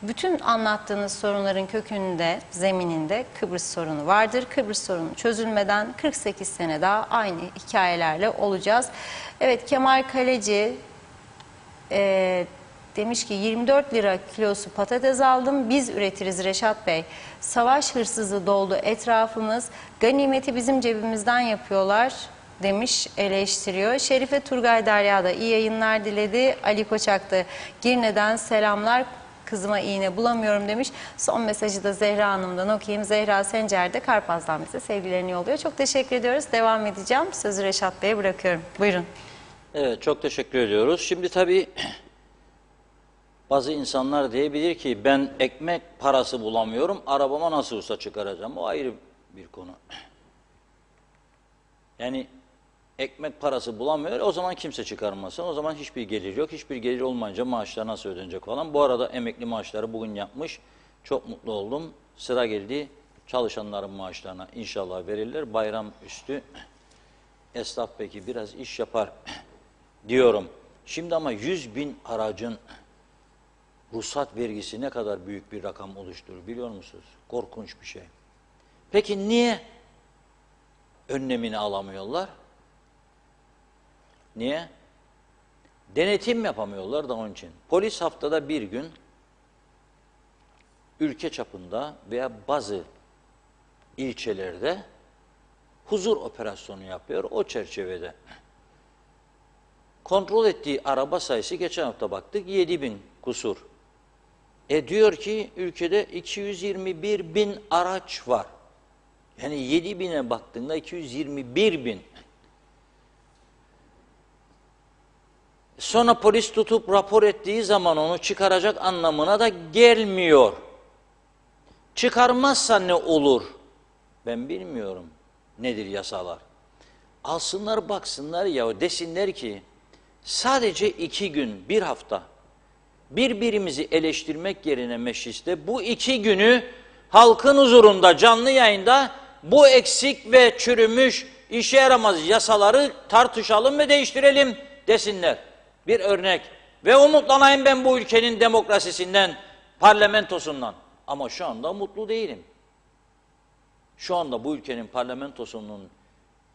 bütün anlattığınız sorunların kökünde, zemininde Kıbrıs sorunu vardır. Kıbrıs sorunu çözülmeden 48 sene daha aynı hikayelerle olacağız. Evet, Kemal Kaleci demiş ki 24 lira kilosu patates aldım. Biz üretiriz Reşat Bey. Savaş hırsızı doldu etrafımız. Ganimeti bizim cebimizden yapıyorlar demiş, eleştiriyor. Şerife Turgay Derya da iyi yayınlar diledi. Ali Koçak da Girne'den selamlar. Kızıma iğne bulamıyorum demiş. Son mesajı da Zehra Hanım'dan okuyayım. Zehra Sencer de Karpaz'dan bize sevgilerini yolluyor. Çok teşekkür ediyoruz. Devam edeceğim. Sözü Reşat Bey'e bırakıyorum. Buyurun. Evet, çok teşekkür ediyoruz. Şimdi tabii bazı insanlar diyebilir ki ben ekmek parası bulamıyorum, arabama nasıl olsa çıkaracağım. O ayrı bir konu. Yani ekmek parası bulamıyor, o zaman kimse çıkarmasın. O zaman hiçbir gelir yok. Hiçbir gelir olmayınca maaşlar nasıl ödenecek falan. Bu arada emekli maaşları bugün yapmış. Çok mutlu oldum. Sıra geldi çalışanların maaşlarına inşallah verirler. Bayram üstü esnaf peki biraz iş yapar diyorum. Şimdi ama 100.000 aracın ruhsat vergisi ne kadar büyük bir rakam oluşturur biliyor musunuz? Korkunç bir şey. Peki niye önlemini alamıyorlar? Niye? Denetim yapamıyorlar da onun için. Polis haftada bir gün ülke çapında veya bazı ilçelerde huzur operasyonu yapıyor. O çerçevede kontrol ettiği araba sayısı geçen hafta baktık 7.000 kusur. Diyor ki ülkede 221.000 araç var. Yani 7.000'e baktığında 221.000. Sonra polis tutup rapor ettiği zaman onu çıkaracak anlamına da gelmiyor. Çıkarmazsa ne olur? Ben bilmiyorum. Nedir yasalar? Alsınlar baksınlar ya desinler ki sadece 2 gün, 1 hafta birbirimizi eleştirmek yerine mecliste bu 2 günü halkın huzurunda canlı yayında bu eksik ve çürümüş işe yaramaz yasaları tartışalım ve değiştirelim desinler. Bir örnek ve umutlanayım ben bu ülkenin demokrasisinden, parlamentosundan. Ama şu anda mutlu değilim. Şu anda bu ülkenin parlamentosunun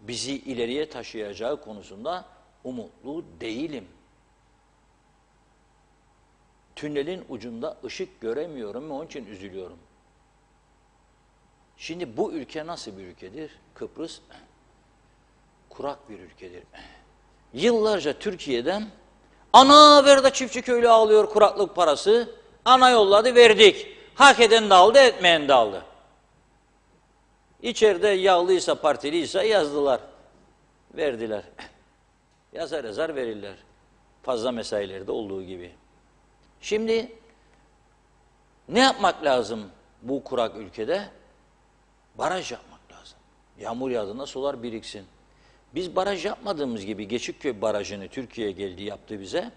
bizi ileriye taşıyacağı konusunda umutlu değilim. Tünelin ucunda ışık göremiyorum ve onun için üzülüyorum. Şimdi bu ülke nasıl bir ülkedir? Kıbrıs kurak bir ülkedir. Yıllarca Türkiye'den ana verda çiftçi köylü alıyor kuraklık parası, ana yolladı verdik. Hak eden de aldı, etmeyen de aldı. İçeride yağlıysa, partiliyse yazdılar, verdiler. Yazar yazar verirler. Fazla mesailerde olduğu gibi. Şimdi ne yapmak lazım bu kurak ülkede? Baraj yapmak lazım. Yağmur yağdığında sular biriksin. Biz baraj yapmadığımız gibi Geçikköy Barajı'nı Türkiye geldi yaptı bize.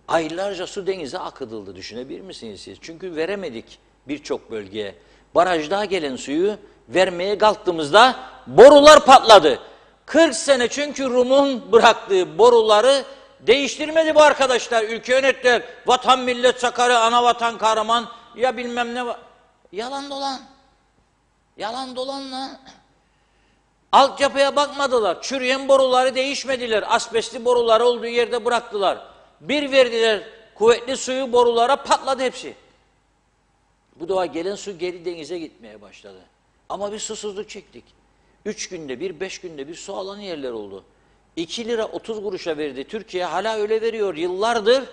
Aylarca su denize akıtıldı düşünebilir misiniz siz? Çünkü veremedik birçok bölgeye. Barajdan gelen suyu vermeye kalktığımızda borular patladı. 40 sene çünkü Rum'un bıraktığı boruları değiştirmedi bu arkadaşlar. Ülke yönettiler. Vatan millet sakarı, ana vatan kahraman ya bilmem ne var. Yalan dolan. Yalan dolanla. Altyapıya bakmadılar. Çürüyen boruları değişmediler. Asbestli boruları olduğu yerde bıraktılar. Bir verdiler kuvvetli suyu borulara patladı hepsi. Bu doğa gelen su geri denize gitmeye başladı. Ama bir susuzluk çektik. 3 günde bir, 5 günde bir su alan yerler oldu. 2 lira 30 kuruşa verdi. Türkiye hala öyle veriyor yıllardır.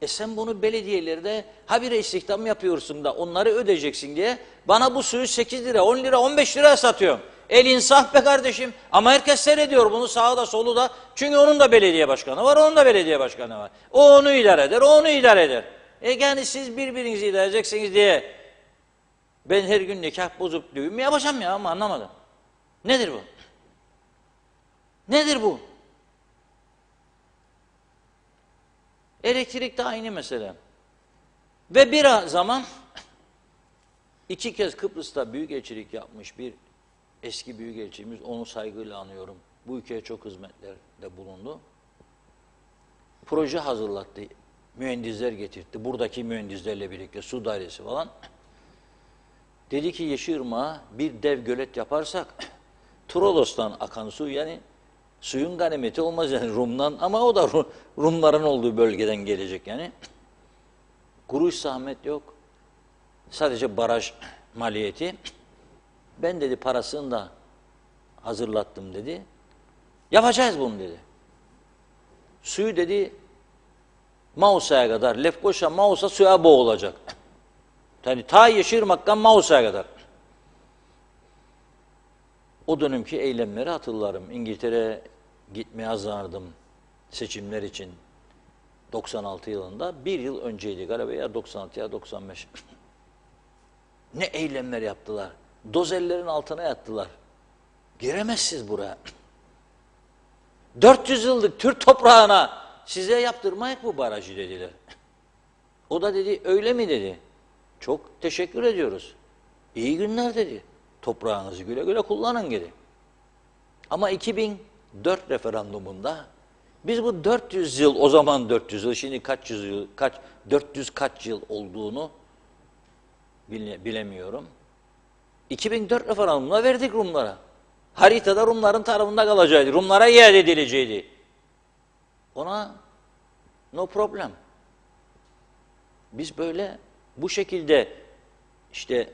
Sen bunu belediyelerde habire istihdam yapıyorsun da onları ödeyeceksin diye bana bu suyu 8 lira, 10 lira, 15 liraya satıyorsun. El insaf be kardeşim. Ama herkes seyrediyor bunu sağı da solu da. Çünkü onun da belediye başkanı var, onun da belediye başkanı var. O onu idare eder, o onu idare eder. Yani siz birbirinizi idare edeceksiniz diye ben her gün nikah bozup düğün mü yapacağım ya ama anlamadım. Nedir bu? Nedir bu? Elektrik de aynı mesele. Ve bir zaman 2 kez Kıbrıs'ta büyükelçilik yapmış bir eski büyükelçimiz, onu saygıyla anıyorum. Bu ülkeye çok hizmetlerde bulundu. Proje hazırlattı, mühendisler getirtti. Buradaki mühendislerle birlikte su dairesi falan. Dedi ki Yeşilırmak'a bir dev gölet yaparsak Trollos'tan akan su, yani suyun ganimeti olmaz yani Rum'dan, ama o da Rumların olduğu bölgeden gelecek yani. Kuruş zahmet yok. Sadece baraj maliyeti. Ben dedi parasını da hazırlattım dedi. Yapacağız bunu dedi. Suyu dedi Mausa'ya kadar, Lefkoşa Mausa suya boğulacak. Yani ta Yeşilırmak'tan Mausa'ya kadar. O dönemki eylemleri hatırlarım. İngiltere gitmeye hazırlandım seçimler için 96 yılında. Bir yıl önceydi galiba, ya 96 ya 95. Ne eylemler yaptılar. Dozerlerin altına yattılar. Giremezsiniz buraya. 400 yıllık Türk toprağına size yaptırmayık bu barajı dediler. O da dedi öyle mi dedi. Çok teşekkür ediyoruz. İyi günler dedi. Toprağınızı güle güle kullanın dedi. Ama 2004 referandumunda biz bu 400 yıl, o zaman 400 yıl, şimdi kaç yüz yıl, 400 kaç yıl olduğunu bilemiyorum. 2004 referandumuna verdik Rumlara. Haritada Rumların tarafında kalacaktı. Rumlara iade edileceğiydi. Ona no problem. Biz böyle bu şekilde işte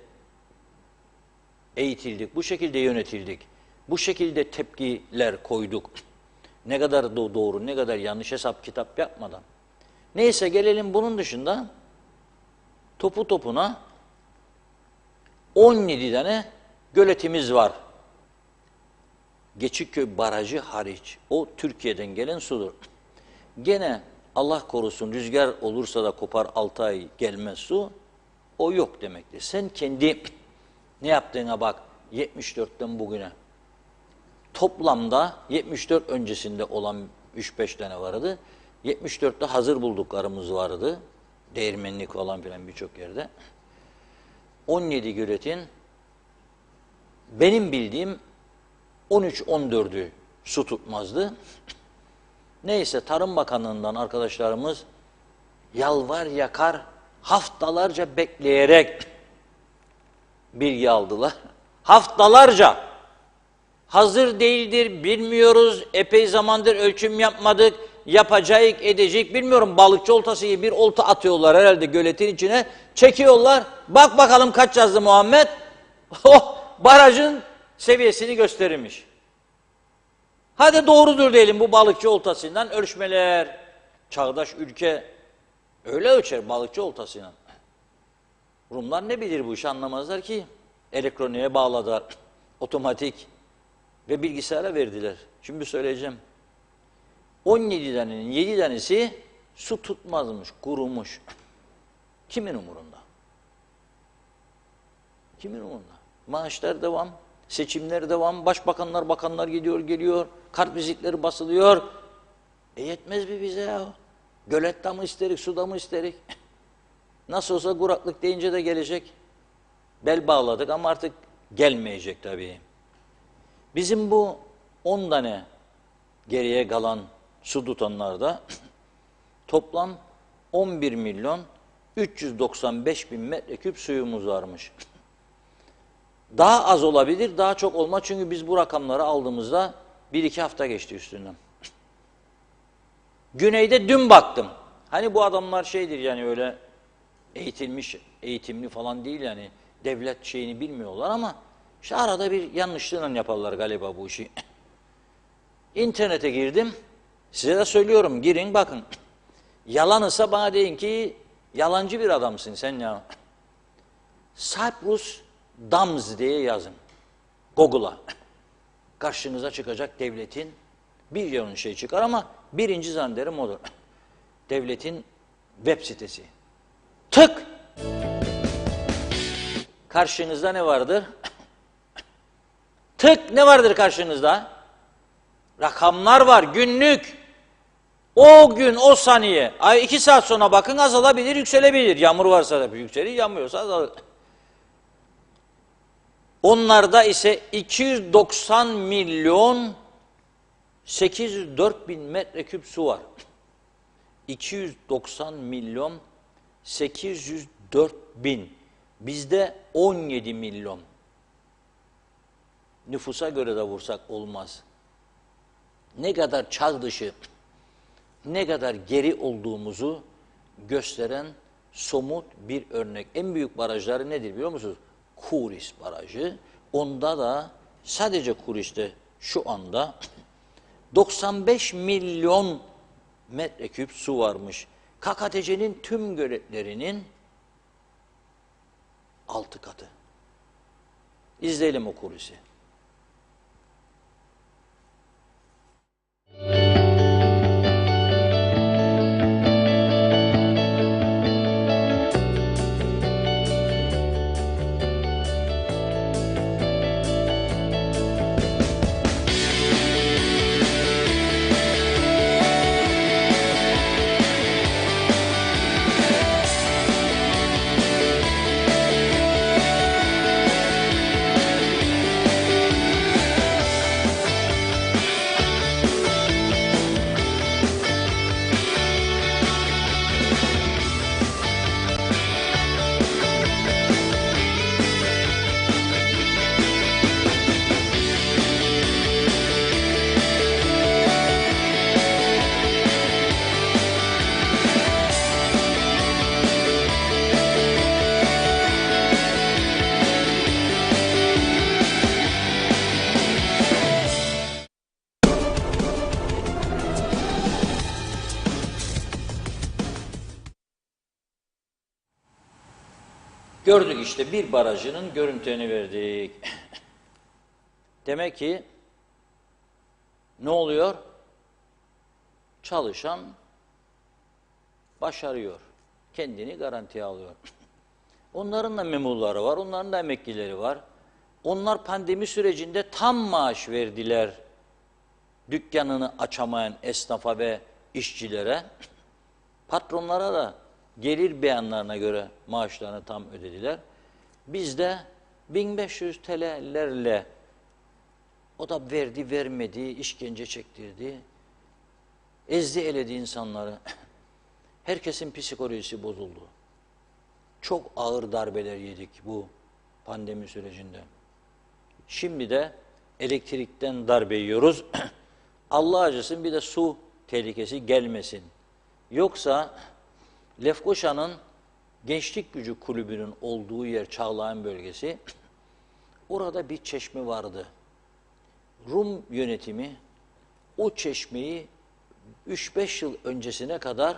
eğitildik, bu şekilde yönetildik, bu şekilde tepkiler koyduk. Ne kadar doğru, ne kadar yanlış hesap kitap yapmadan. Neyse gelelim bunun dışında topu topuna 17 tane göletimiz var. Geçikköy Barajı hariç. O Türkiye'den gelen sudur. Gene Allah korusun rüzgar olursa da kopar 6 ay gelmez su. O yok demektir. Sen kendi ne yaptığına bak 74'ten bugüne. Toplamda 74 öncesinde olan 3-5 tane vardı. 74'te hazır bulduklarımız vardı. Değirmenlik falan filan birçok yerde. 17 göletin benim bildiğim 13-14'ü su tutmazdı. Neyse Tarım Bakanlığı'ndan arkadaşlarımız yalvar yakar haftalarca bekleyerek bilgi aldılar. Haftalarca hazır değildir, bilmiyoruz, epey zamandır ölçüm yapmadık, yapacak, edecek, bilmiyorum, balıkçı oltası gibi bir olta atıyorlar herhalde göletin içine, çekiyorlar, bak bakalım kaç yazdı Muhammed, oh, barajın seviyesini gösterirmiş. Hadi doğrudur diyelim, bu balıkçı oltasından ölçmeler. Çağdaş ülke öyle ölçer balıkçı oltasıyla. Rumlar ne bilir bu işi, anlamazlar ki. Elektroniğe bağladılar, otomatik ve bilgisayara verdiler. Şimdi söyleyeceğim. 17 tanenin 7 tanesi su tutmazmış, kurumuş. Kimin umurunda? Kimin umurunda? Maaşlar devam, seçimler devam, başbakanlar, bakanlar gidiyor, geliyor, kartvizitleri basılıyor. Yetmez mi bize ya? Gölette mi isterik, suda mı isterik? Nasıl olsa kuraklık deyince de gelecek. Bel bağladık ama artık gelmeyecek tabii. Bizim bu 10 tane geriye kalan su tutanlarda toplam 11 milyon 395 bin metreküp suyumuz varmış. Daha az olabilir, daha çok olmaz çünkü biz bu rakamları aldığımızda 1-2 hafta geçti üstünden. Güneyde dün baktım. Hani bu adamlar şeydir yani öyle eğitilmiş, eğitimli falan değil yani devlet şeyini bilmiyorlar ama işte arada bir yanlışlığıyla yaparlar galiba bu işi. İnternete girdim. Size de söylüyorum, girin bakın. Yalanısa bana deyin ki yalancı bir adamsın sen ya. Cyprus Dams diye yazın. Google'a. Karşınıza çıkacak devletin bir yönün şey çıkar ama birinci zannederim odur. Devletin web sitesi. Tık! Karşınızda ne vardır? Tık! Ne vardır karşınızda? Rakamlar var, günlük. O gün, o saniye. 2 saat sonra bakın azalabilir, yükselebilir. Yağmur varsa da yükselir, yağmıyorsa azalır. Onlarda ise 290 milyon 804 bin metreküp su var. 290 milyon 804 bin. Bizde 17 milyon. Nüfusa göre de vursak olmaz. Ne kadar çağ dışı, ne kadar geri olduğumuzu gösteren somut bir örnek. En büyük barajları nedir biliyor musunuz? Kuris Barajı. Onda da sadece Kuris'te şu anda 95 milyon metreküp su varmış. KKTC'nin tüm göletlerinin 6 katı. İzleyelim o Kuris'i. Gördük işte bir barajının görüntülerini verdik. Demek ki ne oluyor? Çalışan başarıyor. Kendini garantiye alıyor. Onların da memurları var, onların da emeklileri var. Onlar pandemi sürecinde tam maaş verdiler. Dükkanını açamayan esnafa ve işçilere. Patronlara da gelir beyanlarına göre maaşlarını tam ödediler. Biz de 1500 TL'lerle o da verdi vermedi, işkence çektirdi. Ezdi eledi insanları. Herkesin psikolojisi bozuldu. Çok ağır darbeler yedik bu pandemi sürecinde. Şimdi de elektrikten darbe yiyoruz. Allah acısın bir de su tehlikesi gelmesin. Yoksa Lefkoşa'nın Gençlik Gücü Kulübü'nün olduğu yer Çağlayan bölgesi, orada bir çeşme vardı. Rum yönetimi o çeşmeyi 3-5 yıl öncesine kadar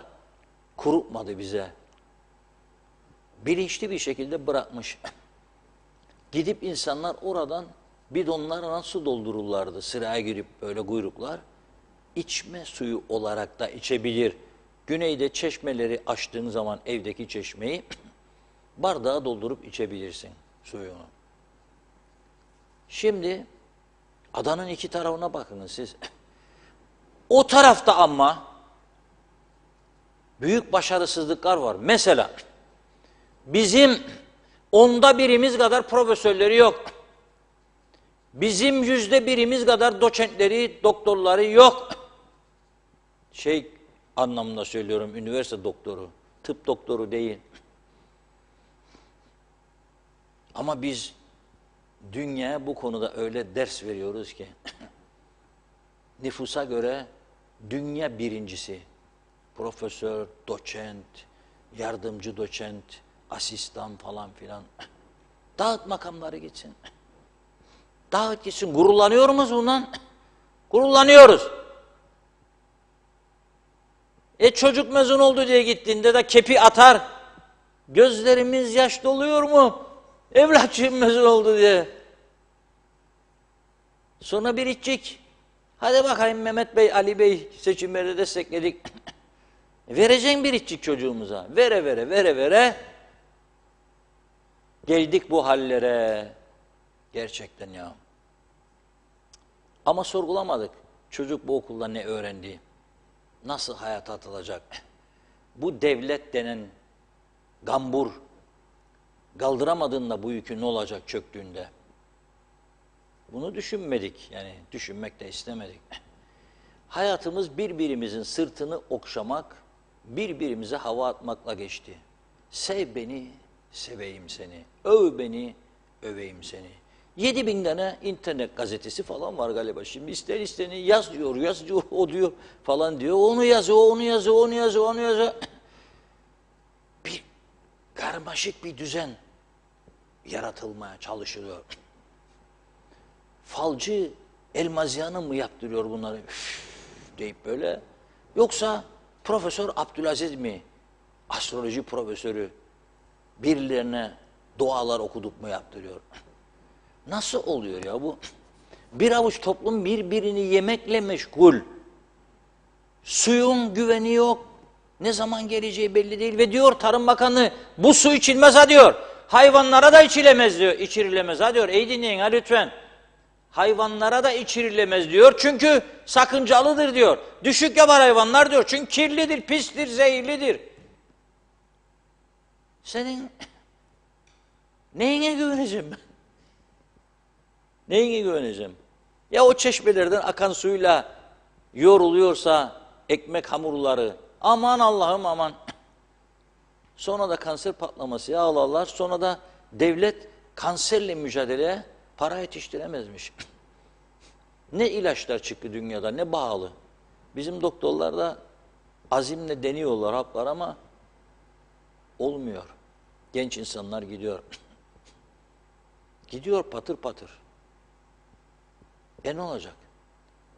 kurutmadı bize. Bilinçli bir şekilde bırakmış. Gidip insanlar oradan bidonlarla su doldururlardı. Sıraya girip böyle kuyruklar. İçme suyu olarak da içebilir. Güneyde çeşmeleri açtığın zaman evdeki çeşmeyi bardağa doldurup içebilirsin suyunu. Şimdi adanın iki tarafına bakınız siz. O tarafta ama büyük başarısızlıklar var. Mesela bizim 1/10 kadar profesörleri yok. Bizim 1%1'imiz kadar doçentleri, doktorları yok. Anlamında söylüyorum, üniversite doktoru, tıp doktoru değil. Ama biz dünyaya bu konuda öyle ders veriyoruz ki, nüfusa göre dünya birincisi, profesör, doçent, yardımcı doçent, asistan falan filan. Dağıt makamları gitsin. Dağıt gitsin. Gururlanıyor muyuz bundan? Gururlanıyoruz. Çocuk mezun oldu diye gittiğinde de kepi atar. Gözlerimiz yaş doluyor mu? Evlatçığım mezun oldu diye. Sonra bir içecek. Hadi bakayım Mehmet Bey, Ali Bey seçimleri destekledik. Vereceksin bir içecek çocuğumuza. Vere. Geldik bu hallere. Gerçekten ya. Ama sorgulamadık. Çocuk bu okulda ne öğrendi? Nasıl hayata atılacak? Bu devlet denen gambur kaldıramadığında bu yükü ne olacak çöktüğünde? Bunu düşünmedik. Yani düşünmek de istemedik. Hayatımız birbirimizin sırtını okşamak, birbirimize hava atmakla geçti. Sev beni, seveyim seni. Öv beni, öveyim seni. 7.000 tane internet gazetesi falan var galiba. Şimdi ister isteni yaz diyor, o diyor falan diyor. Onu yazıyor, onu yazıyor, onu yazıyor, onu yazıyor. Bir karmaşık bir düzen yaratılmaya çalışılıyor. Falcı Elmaziyan'ı mı yaptırıyor bunları deyip böyle. Yoksa Profesör Abdülaziz mi, astroloji profesörü birilerine dualar okuduk mu yaptırıyor? Nasıl oluyor ya bu? Bir avuç toplum birbirini yemekle meşgul. Suyun güveni yok. Ne zaman geleceği belli değil ve diyor Tarım Bakanı bu su içilmez ha diyor. Hayvanlara da içilemez diyor. İçirilemez ha diyor. İyi dinleyin ha lütfen. Hayvanlara da içirilemez diyor. Çünkü sakıncalıdır diyor. Düşük yapar hayvanlar diyor. Çünkü kirlidir, pistir, zehirlidir. Senin neyine güveneceğim ben? Neyine güveneceğim? Ya o çeşmelerden akan suyla yoruluyorsa ekmek hamurları, aman Allah'ım aman. Sonra da kanser patlaması ağlarlar. Sonra da devlet kanserle mücadeleye para yetiştiremezmiş. Ne ilaçlar çıktı dünyada, ne pahalı. Bizim doktorlar da azimle deniyorlar haplar ama olmuyor. Genç insanlar gidiyor. Gidiyor patır patır. Ne olacak?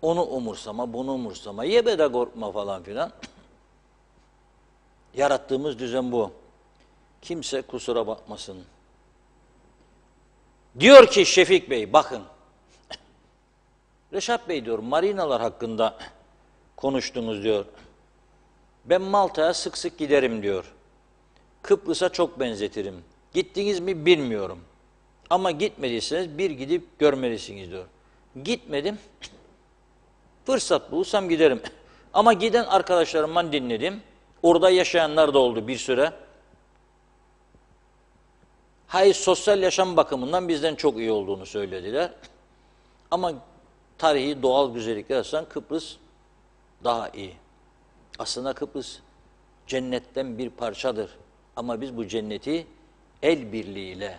Onu umursama, bunu umursama, yebe de korkma falan filan. Yarattığımız düzen bu. Kimse kusura bakmasın. Diyor ki Şefik Bey, bakın. Reşat Bey diyor, marinalar hakkında konuştunuz diyor. Ben Malta'ya sık sık giderim diyor. Kıbrıs'a çok benzetirim. Gittiniz mi bilmiyorum. Ama gitmediyseniz bir gidip görmelisiniz diyor. Gitmedim. Fırsat bulursam giderim. Ama giden arkadaşlarımdan dinledim. Orada yaşayanlar da oldu bir süre. Hayır, sosyal yaşam bakımından bizden çok iyi olduğunu söylediler. Ama tarihi, doğal güzellikler açısından Kıbrıs daha iyi. Aslında Kıbrıs cennetten bir parçadır. Ama biz bu cenneti el birliğiyle,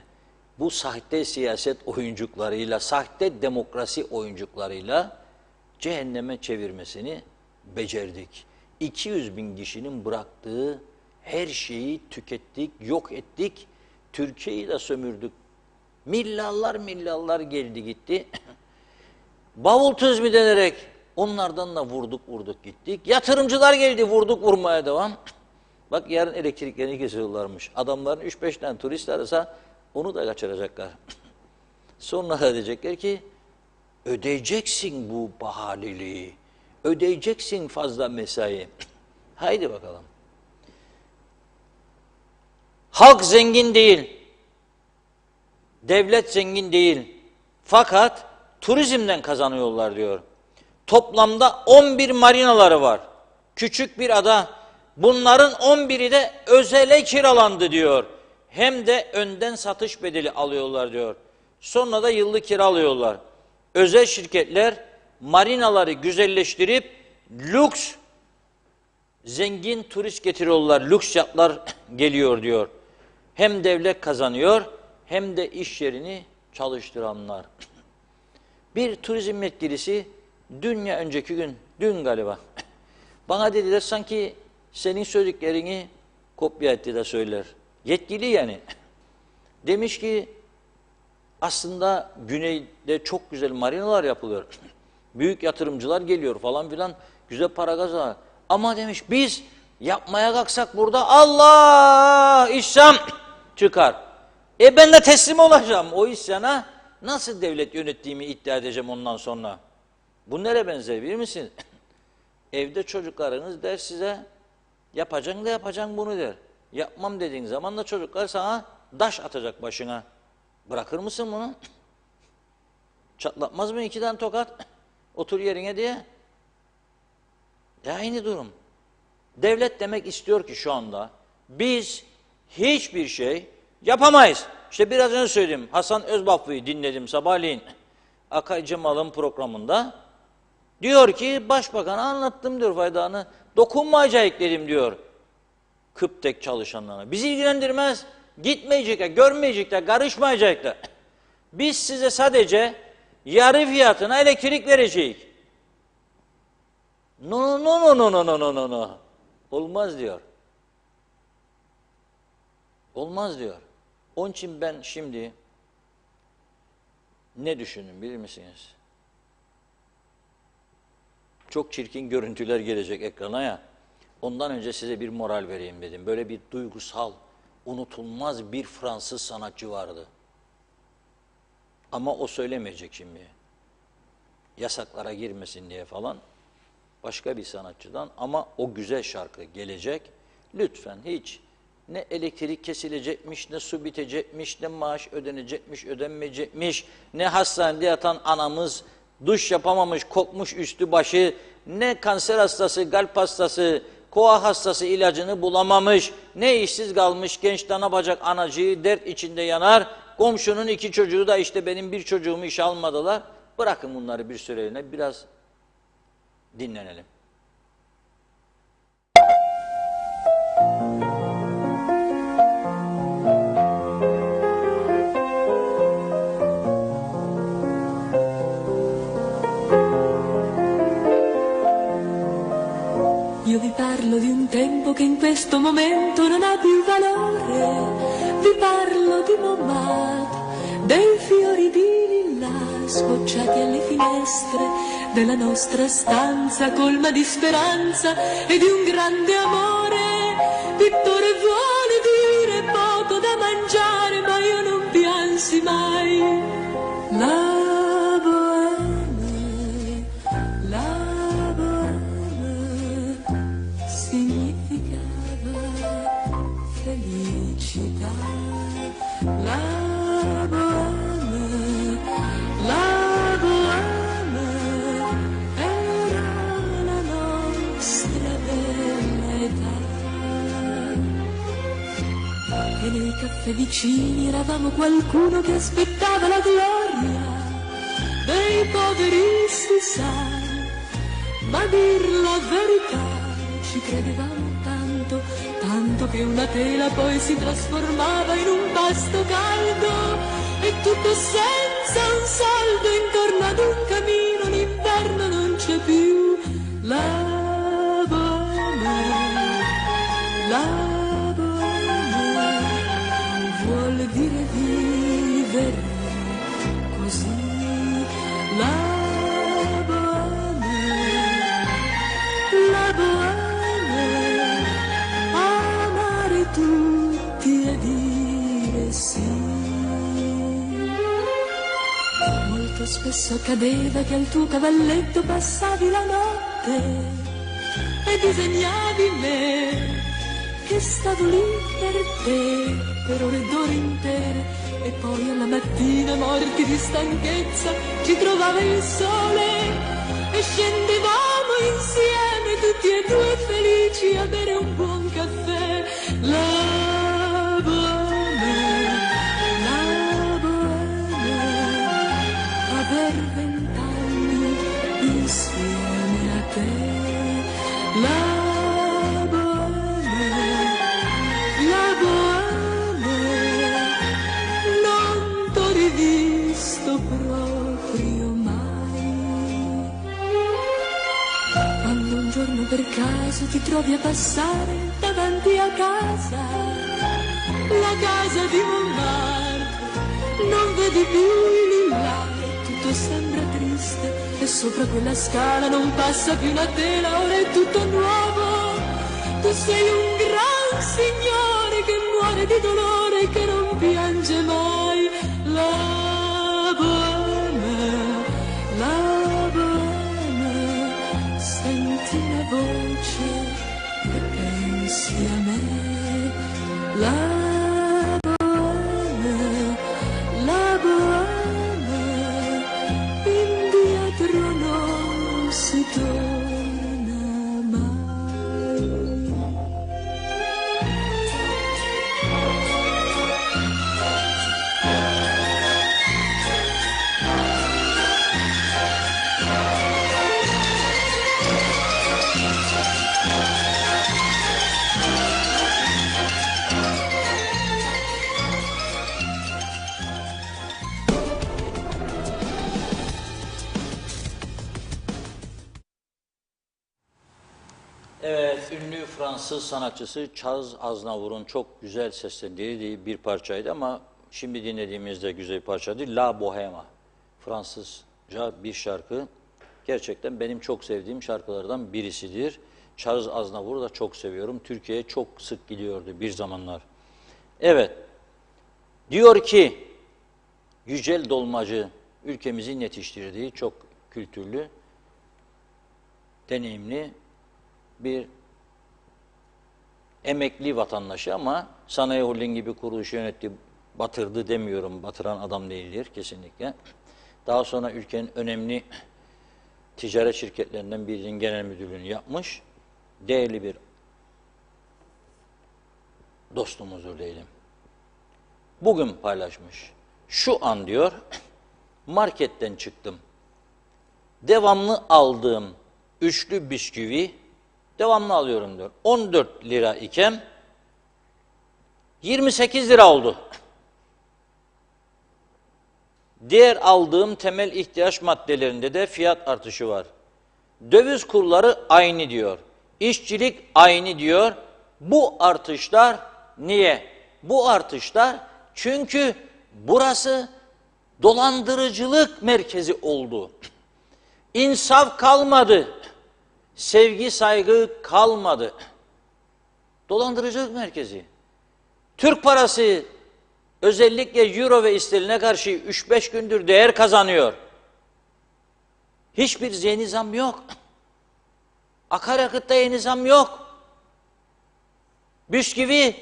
bu sahte siyaset oyuncuklarıyla, sahte demokrasi oyuncuklarıyla cehenneme çevirmesini becerdik. 200.000 kişinin bıraktığı her şeyi tükettik, yok ettik. Türkiye'yi de sömürdük. Milyarlar geldi gitti. Bavul turizmi denerek onlardan da vurduk gittik. Yatırımcılar geldi, vurduk vurmaya devam. Bak yarın elektriklerini kesiyorlarmış. Adamların 3-5 tane turist arasa onu da kaçıracaklar. Sonra da diyecekler ki ödeyeceksin bu bahaliliği. Ödeyeceksin fazla mesai. Haydi bakalım. Halk zengin değil. Devlet zengin değil. Fakat turizmden kazanıyorlar diyor. Toplamda 11 marinaları var. Küçük bir ada. Bunların 11'i de özele kiralandı diyor. Hem de önden satış bedeli alıyorlar diyor. Sonra da yıllık kira alıyorlar. Özel şirketler marinaları güzelleştirip lüks, zengin turist getiriyorlar. Lüks yatlar geliyor diyor. Hem devlet kazanıyor hem de iş yerini çalıştıranlar. Bir turizm yetkilisi önceki gün, dün galiba, bana dediler sanki senin söylediklerini kopya etti de söyler. Yetkili yani. Demiş ki aslında güneyde çok güzel marinalar yapılıyor. Büyük yatırımcılar geliyor falan filan. Güzel para kazanıyor. Ama demiş biz yapmaya kalksak burada Allah isyan çıkar. Ben de teslim olacağım o isyana. Nasıl devlet yönettiğimi iddia edeceğim ondan sonra. Bu nereye benzer bilir misin? Evde çocuklarınız der size yapacaksın da yapacaksın bunu der. Yapmam dediğin zaman da çocuklar sana daş atacak başına. Bırakır mısın bunu? Çatlatmaz mı 2 tane tokat? Otur yerine diye. Aynı durum. Devlet demek istiyor ki şu anda biz hiçbir şey yapamayız. İşte biraz önce söyledim. Hasan Özbafı'yı dinledim sabahleyin. Akay Cemal'ın programında. Diyor ki başbakana anlattım diyor faydanı. Dokunmayacak dedim diyor. Kıptek çalışanlarına. Bizi ilgilendirmez. Gitmeyecekler, görmeyecekler, karışmayacaklar. Biz size sadece yarı fiyatına elektrik vereceğiz. No, no, no, no, no, no, no, no, no. Olmaz diyor. Olmaz diyor. Onun için ben şimdi ne düşündüm bilir misiniz? Çok çirkin görüntüler gelecek ekrana ya. Ondan önce size bir moral vereyim dedim. Böyle bir duygusal, unutulmaz bir Fransız sanatçı vardı. Ama o söylemeyecek şimdi. Yasaklara girmesin diye falan. Başka bir sanatçıdan ama o güzel şarkı gelecek. Lütfen hiç ne elektrik kesilecekmiş, ne su bitecekmiş, ne maaş ödenecekmiş, ödenmeyecekmiş, ne hastanede yatan anamız duş yapamamış, kokmuş üstü başı, ne kanser hastası, kalp hastası, koa hastası ilacını bulamamış, ne işsiz kalmış genç dana bacak anacığı dert içinde yanar, komşunun 2 çocuğu da işte benim 1 çocuğumu işe almadılar. Bırakın bunları bir süreliğine biraz dinlenelim. Io vi parlo di un tempo che in questo momento non ha più valore. Vi parlo di Montmartre, dei fiori di lilla sbocciati alle finestre della nostra stanza colma di speranza e di un grande amore. Pittore vuole dire poco da mangiare, ma io non piansi mai. La bohème, la bohème significava felicità. La bohème, la bohème era la nostra bella età. E nei caffè vicini eravamo qualcuno che aspettava la gloria dei poveri, si sa, ma a dir la verità ci credevamo tanto, tanto che una tela poi si trasformava in un pasto caldo e tutto senza un soldo intorno ad un camino, l'inverno non c'è più. La bohème, la bohème vuol dire vivere così. La bohème, amare tutti e dire sì. Molto spesso accadeva che al tuo cavalletto passavi la notte e disegnavi me che stavo lì per te per ore ed ore intere. E poi alla mattina, morti di stanchezza, ci trovava il sole e scendevamo insieme tutti e due felici a bere un buon caffè. La bohème, aver 20 anni insieme a te. La proprio mai. Quando un giorno per caso ti trovi a passare davanti a casa, la casa di Montmartre, non vedi più i lilla, tutto sembra triste e sopra quella scala non passa più una tela, ora è tutto nuovo. Tu sei un gran signore che muore di dolore e che non piange mai. La bohème, senti la voce che pensi a me. La bohème, indietro non si torna mai. ünlü Fransız sanatçısı Charles Aznavour'un çok güzel seslendirdiği bir parçaydı ama şimdi dinlediğimizde güzel bir parça değil. La Bohème. Fransızca bir şarkı. Gerçekten benim çok sevdiğim şarkılardan birisidir. Charles Aznavour'u da çok seviyorum. Türkiye'ye çok sık gidiyordu bir zamanlar. Evet, diyor ki Yücel Dolmacı, ülkemizin yetiştirdiği çok kültürlü, deneyimli bir emekli vatandaşı ama sanayi holdingi bir kuruluşu yönetti, batırdı demiyorum, batıran adam değildir kesinlikle. Daha sonra ülkenin önemli ticaret şirketlerinden birinin genel müdürlüğünü yapmış, değerli bir dostumuzdur diyelim. Bugün paylaşmış. Şu an diyor, marketten çıktım. Devamlı aldığım üçlü bisküvi, devamlı alıyorum diyor. 14 lira iken 28 lira oldu. Diğer aldığım temel ihtiyaç maddelerinde de fiyat artışı var. Döviz kurları aynı diyor. İşçilik aynı diyor. Bu artışlar niye? Bu artışlar çünkü burası dolandırıcılık merkezi oldu. İnsaf kalmadı. Sevgi, saygı kalmadı. Dolandırıcılık merkezi. Türk parası özellikle euro ve sterline karşı 3-5 gündür değer kazanıyor. Hiçbir yeni zam yok. Akaryakıtta yeni zam yok. Bisküvi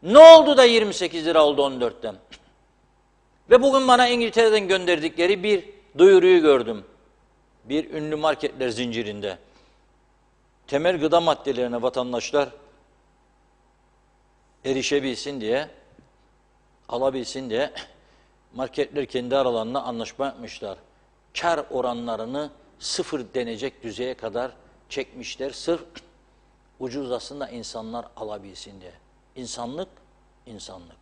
ne oldu da 28 lira oldu 14'ten? Ve bugün bana İngiltere'den gönderdikleri bir duyuruyu gördüm. Bir ünlü marketler zincirinde. Temel gıda maddelerine vatandaşlar erişebilsin diye, alabilsin diye marketler kendi aralarında anlaşma yapmışlar. Kar oranlarını sıfır denecek düzeye kadar çekmişler. Sırf ucuzlasın da insanlar alabilsin diye. İnsanlık, insanlık.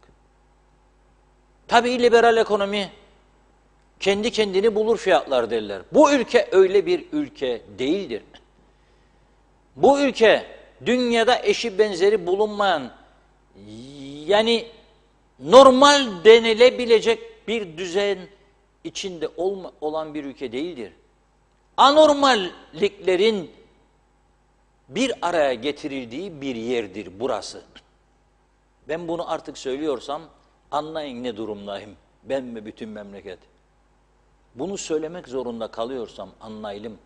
Tabii liberal ekonomi kendi kendini bulur fiyatlar derler. Bu ülke öyle bir ülke değildir. Bu ülke dünyada eşi benzeri bulunmayan, yani normal denilebilecek bir düzen içinde olan bir ülke değildir. Anormalliklerin bir araya getirildiği bir yerdir burası. Ben bunu artık söylüyorsam anlayın ne durumdayım. Ben ve bütün memleket. Bunu söylemek zorunda kalıyorsam anlayalım.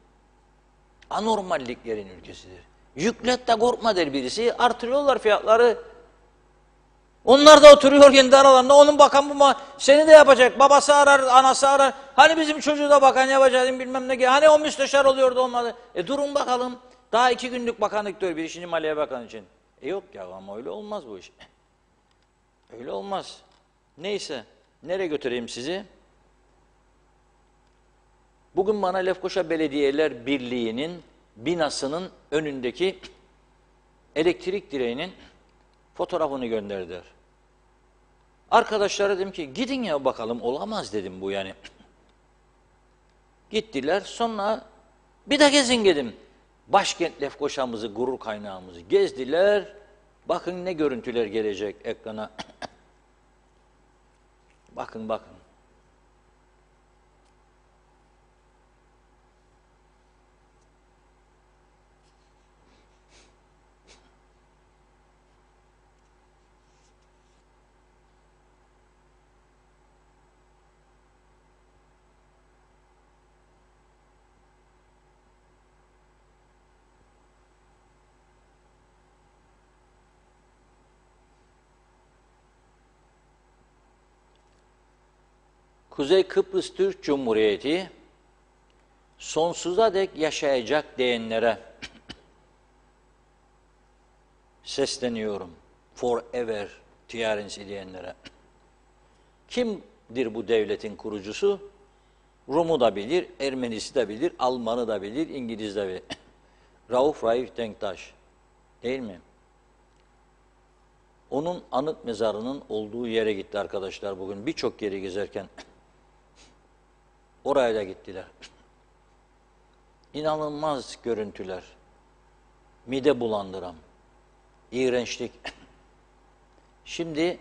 Anormalliklerin ülkesidir. Yüklet de korkma der birisi. Artırıyorlar fiyatları. Onlar da oturuyor kendi aralarında. Onun bakan bu seni de yapacak. Babası arar, anası arar. Hani bizim çocuğu da bakan yapacaktım bilmem ne. Hani o müsteşar oluyordu olmadı. Durun bakalım. Daha 2 günlük bakanlık diyor bir şimdi Maliye Bakanı için. Yok ya ama öyle olmaz bu iş. Öyle olmaz. Neyse. Nereye götüreyim sizi? Bugün bana Lefkoşa Belediyeler Birliği'nin binasının önündeki elektrik direğinin fotoğrafını gönderdiler. Arkadaşlara dedim ki gidin ya bakalım olamaz dedim bu yani. Gittiler sonra bir de gezin dedim. Başkent Lefkoşa'mızı, gurur kaynağımızı gezdiler. Bakın ne görüntüler gelecek ekrana. Bakın bakın. Kuzey Kıbrıs Türk Cumhuriyeti sonsuza dek yaşayacak diyenlere sesleniyorum. Forever TRNC diyenlere. Kimdir bu devletin kurucusu? Rum'u da bilir, Ermenisi de bilir, Almanı da bilir, İngiliz de bilir. Rauf Denktaş. Değil mi? Onun anıt mezarının olduğu yere gitti arkadaşlar bugün. Birçok yeri gezerken oraya da gittiler. İnanılmaz görüntüler. mide bulandıran, iğrençlik. Şimdi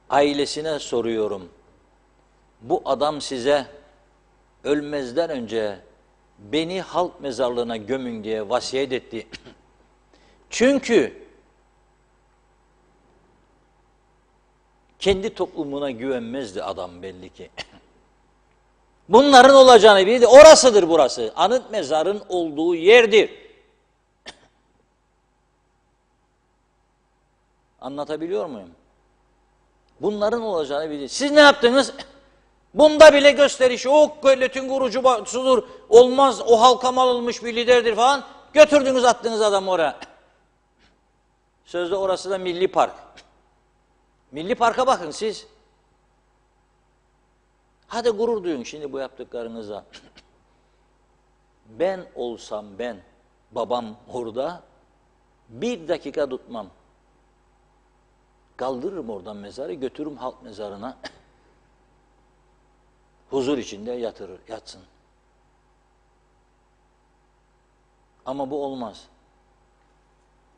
ailesine soruyorum. Bu adam size ölmezden önce beni halk mezarlığına gömün diye vasiyet etti. Çünkü kendi toplumuna güvenmezdi adam belli ki. Bunların olacağını bildi. Orasıdır burası. Anıt mezarın olduğu yerdir. Anlatabiliyor muyum? Bunların olacağını bildi. Siz ne yaptınız? Bunda bile gösteriş, o devletin kurucusudur, olmaz, o halka mal olmuş bir liderdir falan. Götürdünüz, attınız adamı oraya. Sözde orası da Milli Park. Milli Park'a bakın siz. Hadi gurur duyun şimdi bu yaptıklarınıza. Ben olsam ben, babam orada, bir dakika tutmam. Kaldırırım oradan mezarı, götürürüm halk mezarına. Huzur içinde yatsın. Ama bu olmaz.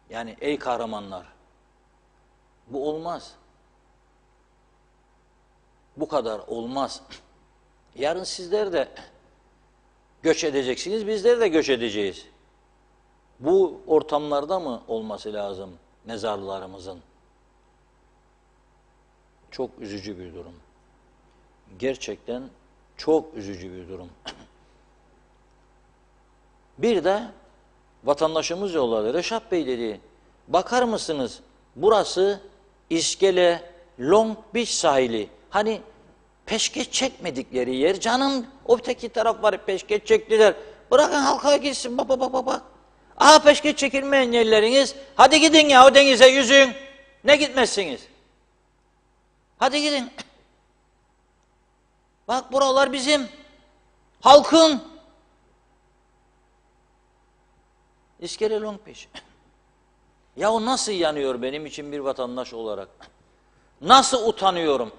Yani ey kahramanlar, bu olmaz. Bu kadar olmaz. Yarın sizler de göç edeceksiniz, bizler de göç edeceğiz. Bu ortamlarda mı olması lazım mezarlarımızın? Çok üzücü bir durum. Gerçekten çok üzücü bir durum. Bir de vatandaşımız yolladı. Reşat Bey dedi, bakar mısınız burası İskele Long Beach sahili. Hani peşkeş çekmedikleri yer. Canım o teki taraf var, peşkeş çektiler. Bırakın halka gitsin, bak. Aha peşkeş çekilmeyen yerleriniz. Hadi gidin ya o denize yüzün. Ne gitmezsiniz? Hadi gidin. Bak buralar bizim. Halkın. İskele Long Beach. Ya o nasıl yanıyor benim için bir vatandaş olarak? Nasıl utanıyorum?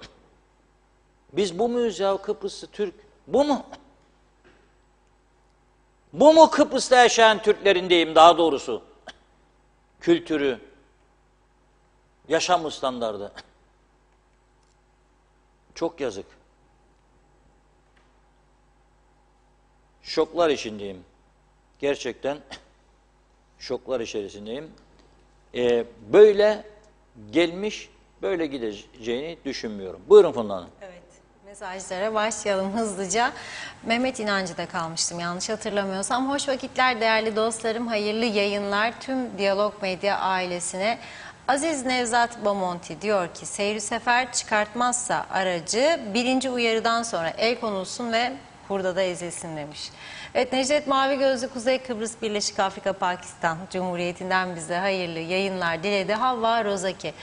Biz bu muyuz ya Kıbrıslı Türk? Bu mu? Bu mu Kıbrıs'ta yaşayan Türklerin diyeyim daha doğrusu? Kültürü, yaşam standardı. Çok yazık. Şoklar içindeyim. Gerçekten şoklar içerisindeyim. Böyle gelmiş, böyle gideceğini düşünmüyorum. Buyurun Funda Hanım. Evet, mesajlara başlayalım hızlıca. Mehmet İnancı'da kalmıştım yanlış hatırlamıyorsam. Hoş vakitler değerli dostlarım, hayırlı yayınlar tüm Diyalog Medya ailesine. Aziz Nevzat Bamonti diyor ki seyri sefer çıkartmazsa aracı birinci uyarıdan sonra el konulsun ve hurdada ezilsin demiş. Evet, Necdet Mavi Gözlü Kuzey Kıbrıs Birleşik Afrika Pakistan Cumhuriyeti'nden bize hayırlı yayınlar diledi. Havva Rozaki.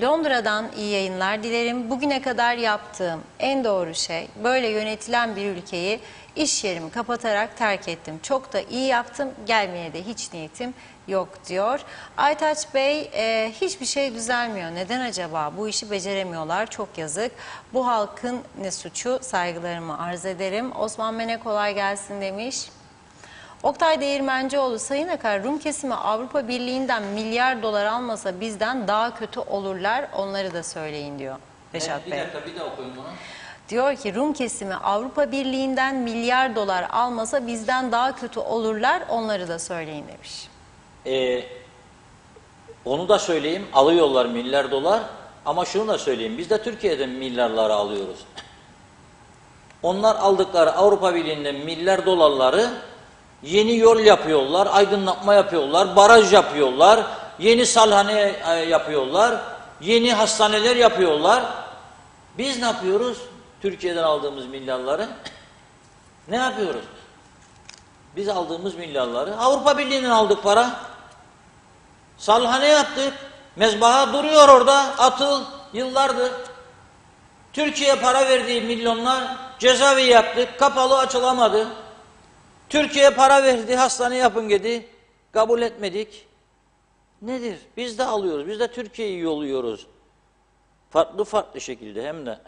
Londra'dan iyi yayınlar dilerim. Bugüne kadar yaptığım en doğru şey böyle yönetilen bir ülkeyi iş yerimi kapatarak terk ettim. Çok da iyi yaptım. Gelmeye de hiç niyetim yok diyor. Aytaç Bey hiçbir şey düzelmiyor. Neden acaba? Bu işi beceremiyorlar. Çok yazık. Bu halkın ne suçu? Saygılarımı arz ederim. Osman Mene kolay gelsin demiş. Oktay Değirmencioğlu, Sayın Akar, Rum kesimi Avrupa Birliği'nden milyar dolar almasa bizden daha kötü olurlar. Onları da söyleyin diyor Reşat Bey. Bir daha okuyun bunu. Diyor ki Rum kesimi Avrupa Birliği'nden milyar dolar almasa bizden daha kötü olurlar. Onları da söyleyin demiş. Onu da söyleyeyim, alıyorlar milyar dolar ama şunu da söyleyeyim, biz de Türkiye'den milyarları alıyoruz. Onlar aldıkları Avrupa Birliği'nden milyar dolarları yeni yol yapıyorlar, aydınlatma yapıyorlar, baraj yapıyorlar, yeni salhane yapıyorlar, yeni hastaneler yapıyorlar. Biz ne yapıyoruz? Türkiye'den aldığımız milyarları ne yapıyoruz? Biz aldığımız milyarları Avrupa Birliği'nden aldık para. Salhane yaptık. Mezbaha duruyor orada. Atıl yıllardır. Türkiye para verdiği milyonlar cezaevi yaptık. Kapalı açılamadı. Türkiye para verdi. Hastane yapın dedi. Kabul etmedik. Nedir? Biz de alıyoruz. Biz de Türkiye'yi yolluyoruz. Farklı şekilde hem de.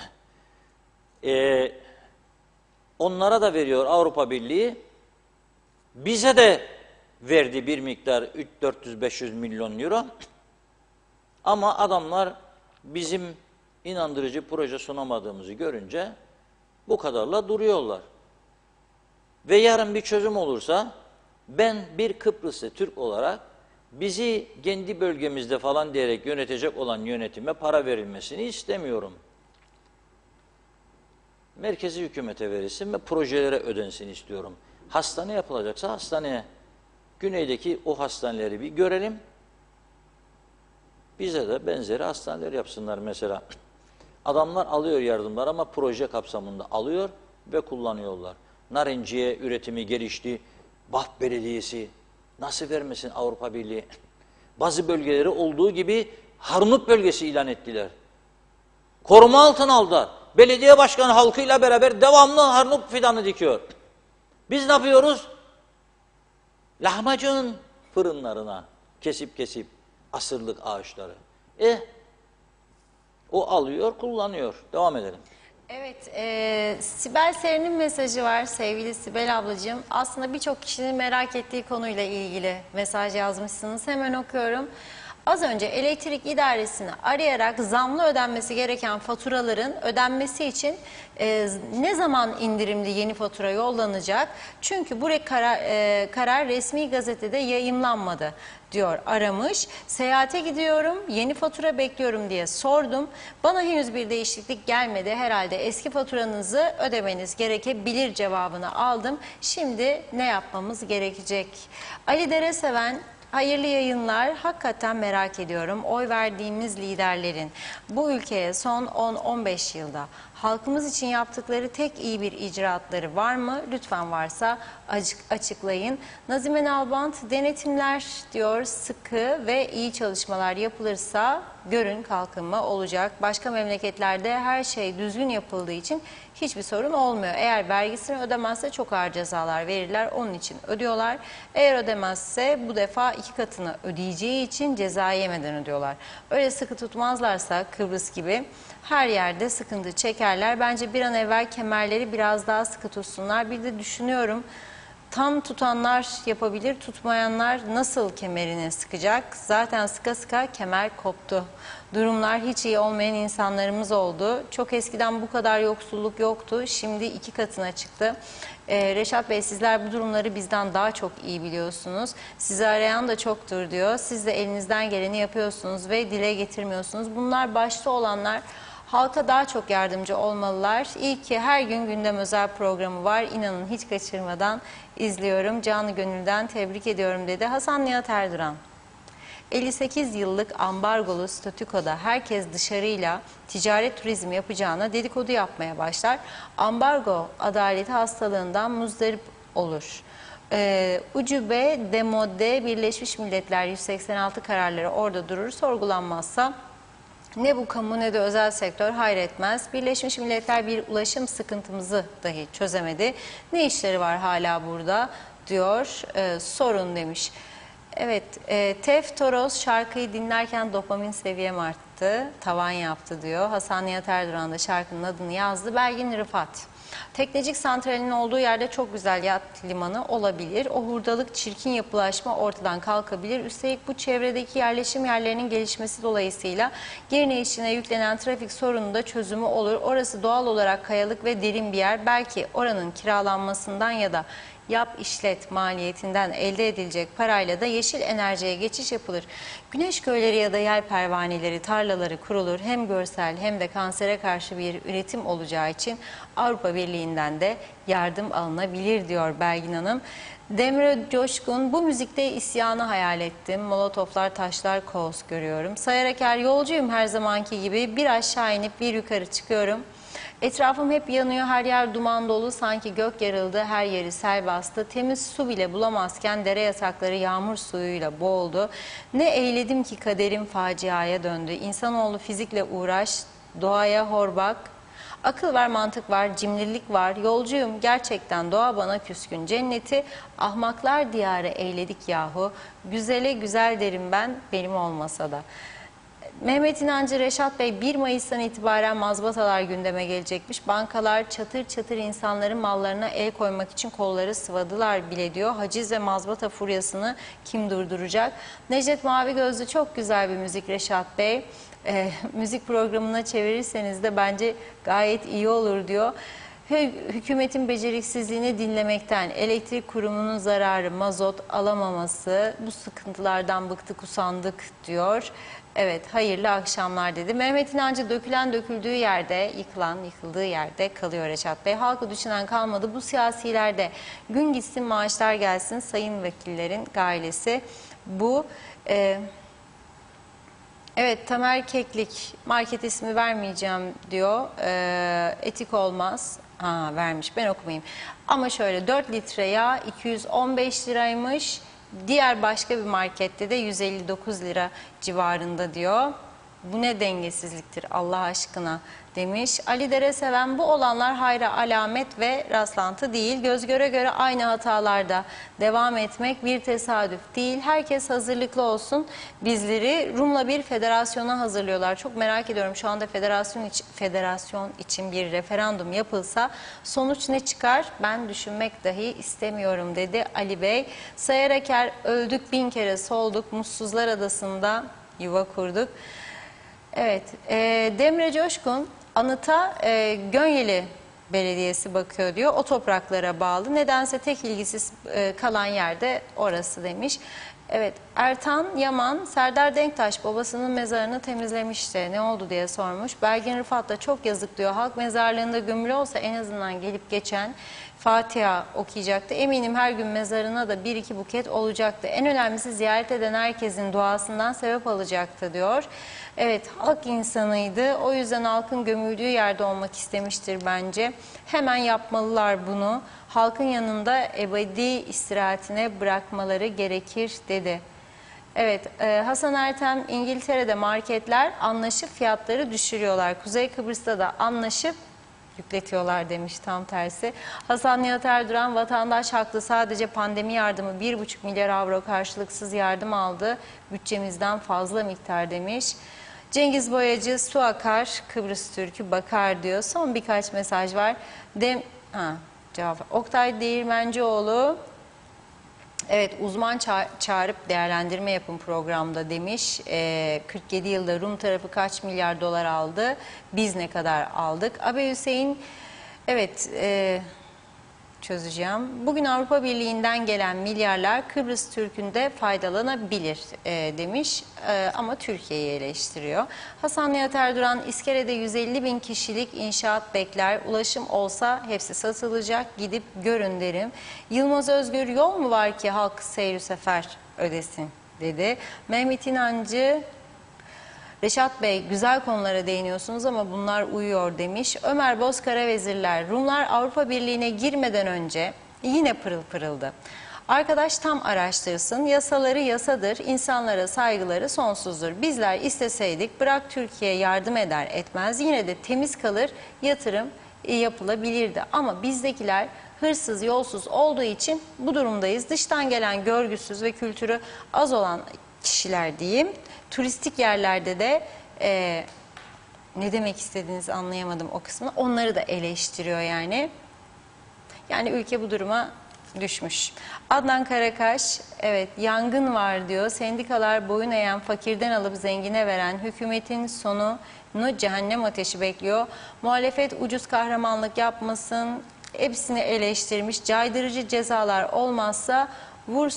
Onlara da veriyor Avrupa Birliği. Bize de verdi bir miktar 400-500 milyon euro. Ama adamlar bizim inandırıcı proje sunamadığımızı görünce bu kadarla duruyorlar. Ve yarın bir çözüm olursa ben bir Kıbrıslı Türk olarak bizi kendi bölgemizde falan diyerek yönetecek olan yönetime para verilmesini istemiyorum. Merkezi hükümete verilsin ve projelere ödensin istiyorum. Hastane yapılacaksa hastaneye, güneydeki o hastaneleri bir görelim. Bize de benzeri hastaneler yapsınlar mesela. Adamlar alıyor yardımlar ama proje kapsamında alıyor ve kullanıyorlar. Narinciye üretimi gelişti. Baf Belediyesi nasıl vermesin Avrupa Birliği? Bazı bölgeleri olduğu gibi Harnut bölgesi ilan ettiler. Koruma altına aldılar. Belediye başkanı halkıyla beraber devamlı Harnut fidanı dikiyor. Biz ne yapıyoruz? Lahmacun fırınlarına kesip asırlık ağaçları. O alıyor, kullanıyor. Devam edelim. Evet, Sibel Seri'nin mesajı var sevgili Sibel ablacığım. Aslında birçok kişinin merak ettiği konuyla ilgili mesaj yazmışsınız. Hemen okuyorum. Az önce elektrik idaresini arayarak zamlı ödenmesi gereken faturaların ödenmesi için ne zaman indirimli yeni fatura yollanacak? Çünkü bu karar resmi gazetede yayımlanmadı diyor aramış. Seyahate gidiyorum, yeni fatura bekliyorum diye sordum. Bana henüz bir değişiklik gelmedi. Herhalde eski faturanızı ödemeniz gerekebilir cevabını aldım. Şimdi ne yapmamız gerekecek? Ali Dereseven, hayırlı yayınlar. Hakikaten merak ediyorum. Oy verdiğimiz liderlerin bu ülkeye son 10-15 yılda halkımız için yaptıkları tek iyi bir icraatları var mı? Lütfen varsa açıklayın. Nazime Nalbant, denetimler diyor sıkı ve iyi çalışmalar yapılırsa görün kalkınma olacak. Başka memleketlerde her şey düzgün yapıldığı için hiçbir sorun olmuyor. Eğer vergisini ödemezse çok ağır cezalar verirler. Onun için ödüyorlar. Eğer ödemezse bu defa 2 katını ödeyeceği için ceza yemeden ödüyorlar. Öyle sıkı tutmazlarsa Kıbrıs gibi her yerde sıkıntı çekerler. Bence bir an evvel kemerleri biraz daha sıkı tutsunlar. Bir de düşünüyorum, tam tutanlar yapabilir, tutmayanlar nasıl kemerini sıkacak? Zaten sıka sıka kemer koptu. Durumlar hiç iyi olmayan insanlarımız oldu. Çok eskiden bu kadar yoksulluk yoktu. Şimdi 2 katına çıktı. Reşat Bey, sizler bu durumları bizden daha çok iyi biliyorsunuz. Sizi arayan da çoktur diyor. Siz de elinizden geleni yapıyorsunuz ve dile getirmiyorsunuz. Bunlar başta olanlar halka daha çok yardımcı olmalılar. İyi ki her gün gündem özel programı var. İnanın hiç kaçırmadan izliyorum. Canı gönülden tebrik ediyorum dedi Hasan Nihat Erduran. 58 yıllık ambargolu statükoda herkes dışarıyla ticaret turizmi yapacağına dedikodu yapmaya başlar. Ambargo adaleti hastalığından muzdarip olur. Ucube, demode, Birleşmiş Milletler 186 kararları orada durur. Sorgulanmazsa ne bu kamu ne de özel sektör hayretmez. Birleşmiş Milletler bir ulaşım sıkıntımızı dahi çözemedi. Ne işleri var hala burada diyor, sorun demiş. Evet, Tef Toros şarkıyı dinlerken dopamin seviyem arttı, tavan yaptı diyor. Hasan Nihat Erduran da şarkının adını yazdı. Belgin Rıfat. Teknecik santralinin olduğu yerde çok güzel yat limanı olabilir. O hurdalık, çirkin yapılaşma ortadan kalkabilir. Üstelik bu çevredeki yerleşim yerlerinin gelişmesi dolayısıyla Girne içine yüklenen trafik sorunu da çözümü olur. Orası doğal olarak kayalık ve derin bir yer. Belki oranın kiralanmasından ya da yap işlet maliyetinden elde edilecek parayla da yeşil enerjiye geçiş yapılır. Güneş köyleri ya da yel pervaneleri, tarlaları kurulur. Hem görsel hem de kansere karşı bir üretim olacağı için Avrupa Birliği'nden de yardım alınabilir diyor Belgin Hanım. Demre Coşkun, bu müzikte isyanı hayal ettim. Molotoflar, taşlar, kaos görüyorum. Sayarak yolcuyum her zamanki gibi. Bir aşağı inip bir yukarı çıkıyorum. Etrafım hep yanıyor, her yer duman dolu, sanki gök yarıldı, her yeri sel bastı. Temiz su bile bulamazken dere yatakları yağmur suyuyla boğuldu. Ne eyledim ki kaderim faciaya döndü. İnsanoğlu fizikle uğraş, doğaya hor bak. Akıl var, mantık var, cimrilik var. Yolcuyum, gerçekten doğa bana küskün. Cenneti ahmaklar diyarı eyledik yahu. Güzele güzel derim ben, benim olmasa da. Mehmet İnancı, Reşat Bey 1 Mayıs'tan itibaren mazbatalar gündeme gelecekmiş. Bankalar çatır çatır insanların mallarına el koymak için kolları sıvadılar bile diyor. Haciz ve mazbata furyasını kim durduracak? Necdet Mavi Gözlü çok güzel bir müzik Reşat Bey. Müzik programına çevirirseniz de bence gayet iyi olur diyor. Hükümetin beceriksizliğini dinlemekten, elektrik kurumunun zararı, mazot alamaması, bu sıkıntılardan bıktık usandık diyor. Evet, hayırlı akşamlar dedi. Mehmet İnancı, dökülen döküldüğü yerde, yıkılan yıkıldığı yerde kalıyor Reşat Bey. Halkı düşünen kalmadı. Bu siyasilerde gün gitsin maaşlar gelsin, sayın vekillerin gailesi bu. Evet, Tamer Keklik, market ismi vermeyeceğim diyor. Etik olmaz. Ha, vermiş, ben okumayayım. Ama şöyle 4 litre yağ 215 liraymış. Diğer başka bir markette de 159 lira civarında diyor. Bu ne dengesizliktir Allah aşkına demiş. Ali Dere Seven, bu olanlar hayra alamet ve rastlantı değil. Göz göre göre aynı hatalarda devam etmek bir tesadüf değil. Herkes hazırlıklı olsun. Bizleri Rum'la bir federasyona hazırlıyorlar. Çok merak ediyorum, şu anda federasyon için bir referandum yapılsa sonuç ne çıkar? Ben düşünmek dahi istemiyorum dedi Ali Bey. Sayar Eker, öldük 1000 kere solduk. Mutsuzlar Adası'nda yuva kurduk. Evet, Demre Coşkun, anıta Gönyeli Belediyesi bakıyor diyor. O topraklara bağlı. Nedense tek ilgisiz kalan yerde orası demiş. Evet, Ertan Yaman, Serdar Denktaş babasının mezarını temizlemişti. Ne oldu diye sormuş. Belgin Rıfat da çok yazık diyor. Halk mezarlığında gömülü olsa en azından gelip geçen Fatiha okuyacaktı. Eminim her gün mezarına da 1-2 buket olacaktı. En önemlisi ziyaret eden herkesin duasından sebep alacaktı diyor. Evet, halk insanıydı. O yüzden halkın gömüldüğü yerde olmak istemiştir bence. Hemen yapmalılar bunu. Halkın yanında ebedi istirahatine bırakmaları gerekir dedi. Evet, Hasan Ertem, İngiltere'de marketler anlaşıp fiyatları düşürüyorlar. Kuzey Kıbrıs'ta da anlaşıp yükletiyorlar demiş, tam tersi. Hasan Nihat Erduran, vatandaş haklı, sadece pandemi yardımı 1,5 milyar avro karşılıksız yardım aldı. Bütçemizden fazla miktar demiş. Cengiz Boyacı, su akar, Kıbrıs Türk'ü bakar diyor. Son birkaç mesaj var. Cevap. Oktay Değirmencioğlu, evet, uzman çağırıp değerlendirme yapın programda demiş. 47 yılda Rum tarafı kaç milyar dolar aldı? Biz ne kadar aldık? Abi Hüseyin, evet, çözeceğim. Bugün Avrupa Birliği'nden gelen milyarlar Kıbrıs Türk'ünde faydalanabilir demiş, ama Türkiye'yi eleştiriyor. Hasan Nihat Erduran, İskele'de 150 bin kişilik inşaat bekler. Ulaşım olsa hepsi satılacak, gidip görün derim. Yılmaz Özgür, yol mu var ki halk seyir sefer ödesin dedi. Mehmet İnancı, Reşat Bey, güzel konulara değiniyorsunuz ama bunlar uyuyor demiş. Ömer Bozkara Vezirler, Rumlar Avrupa Birliği'ne girmeden önce yine pırıl pırıldı. Arkadaş tam araştırsın, yasaları yasadır, insanlara saygıları sonsuzdur. Bizler isteseydik bırak Türkiye yardım eder etmez yine de temiz kalır, yatırım yapılabilirdi. Ama bizdekiler hırsız, yolsuz olduğu için bu durumdayız. Dıştan gelen görgüsüz ve kültürü az olan kişiler diyeyim. Turistik yerlerde de ne demek istediğinizi anlayamadım o kısmını. Onları da eleştiriyor yani. Yani ülke bu duruma düşmüş. Adnan Karakaş, evet, yangın var diyor. Sendikalar boyun eğen, fakirden alıp zengine veren hükümetin sonunu cehennem ateşi bekliyor. Muhalefet ucuz kahramanlık yapmasın. Hepsini eleştirmiş. Caydırıcı cezalar olmazsa vur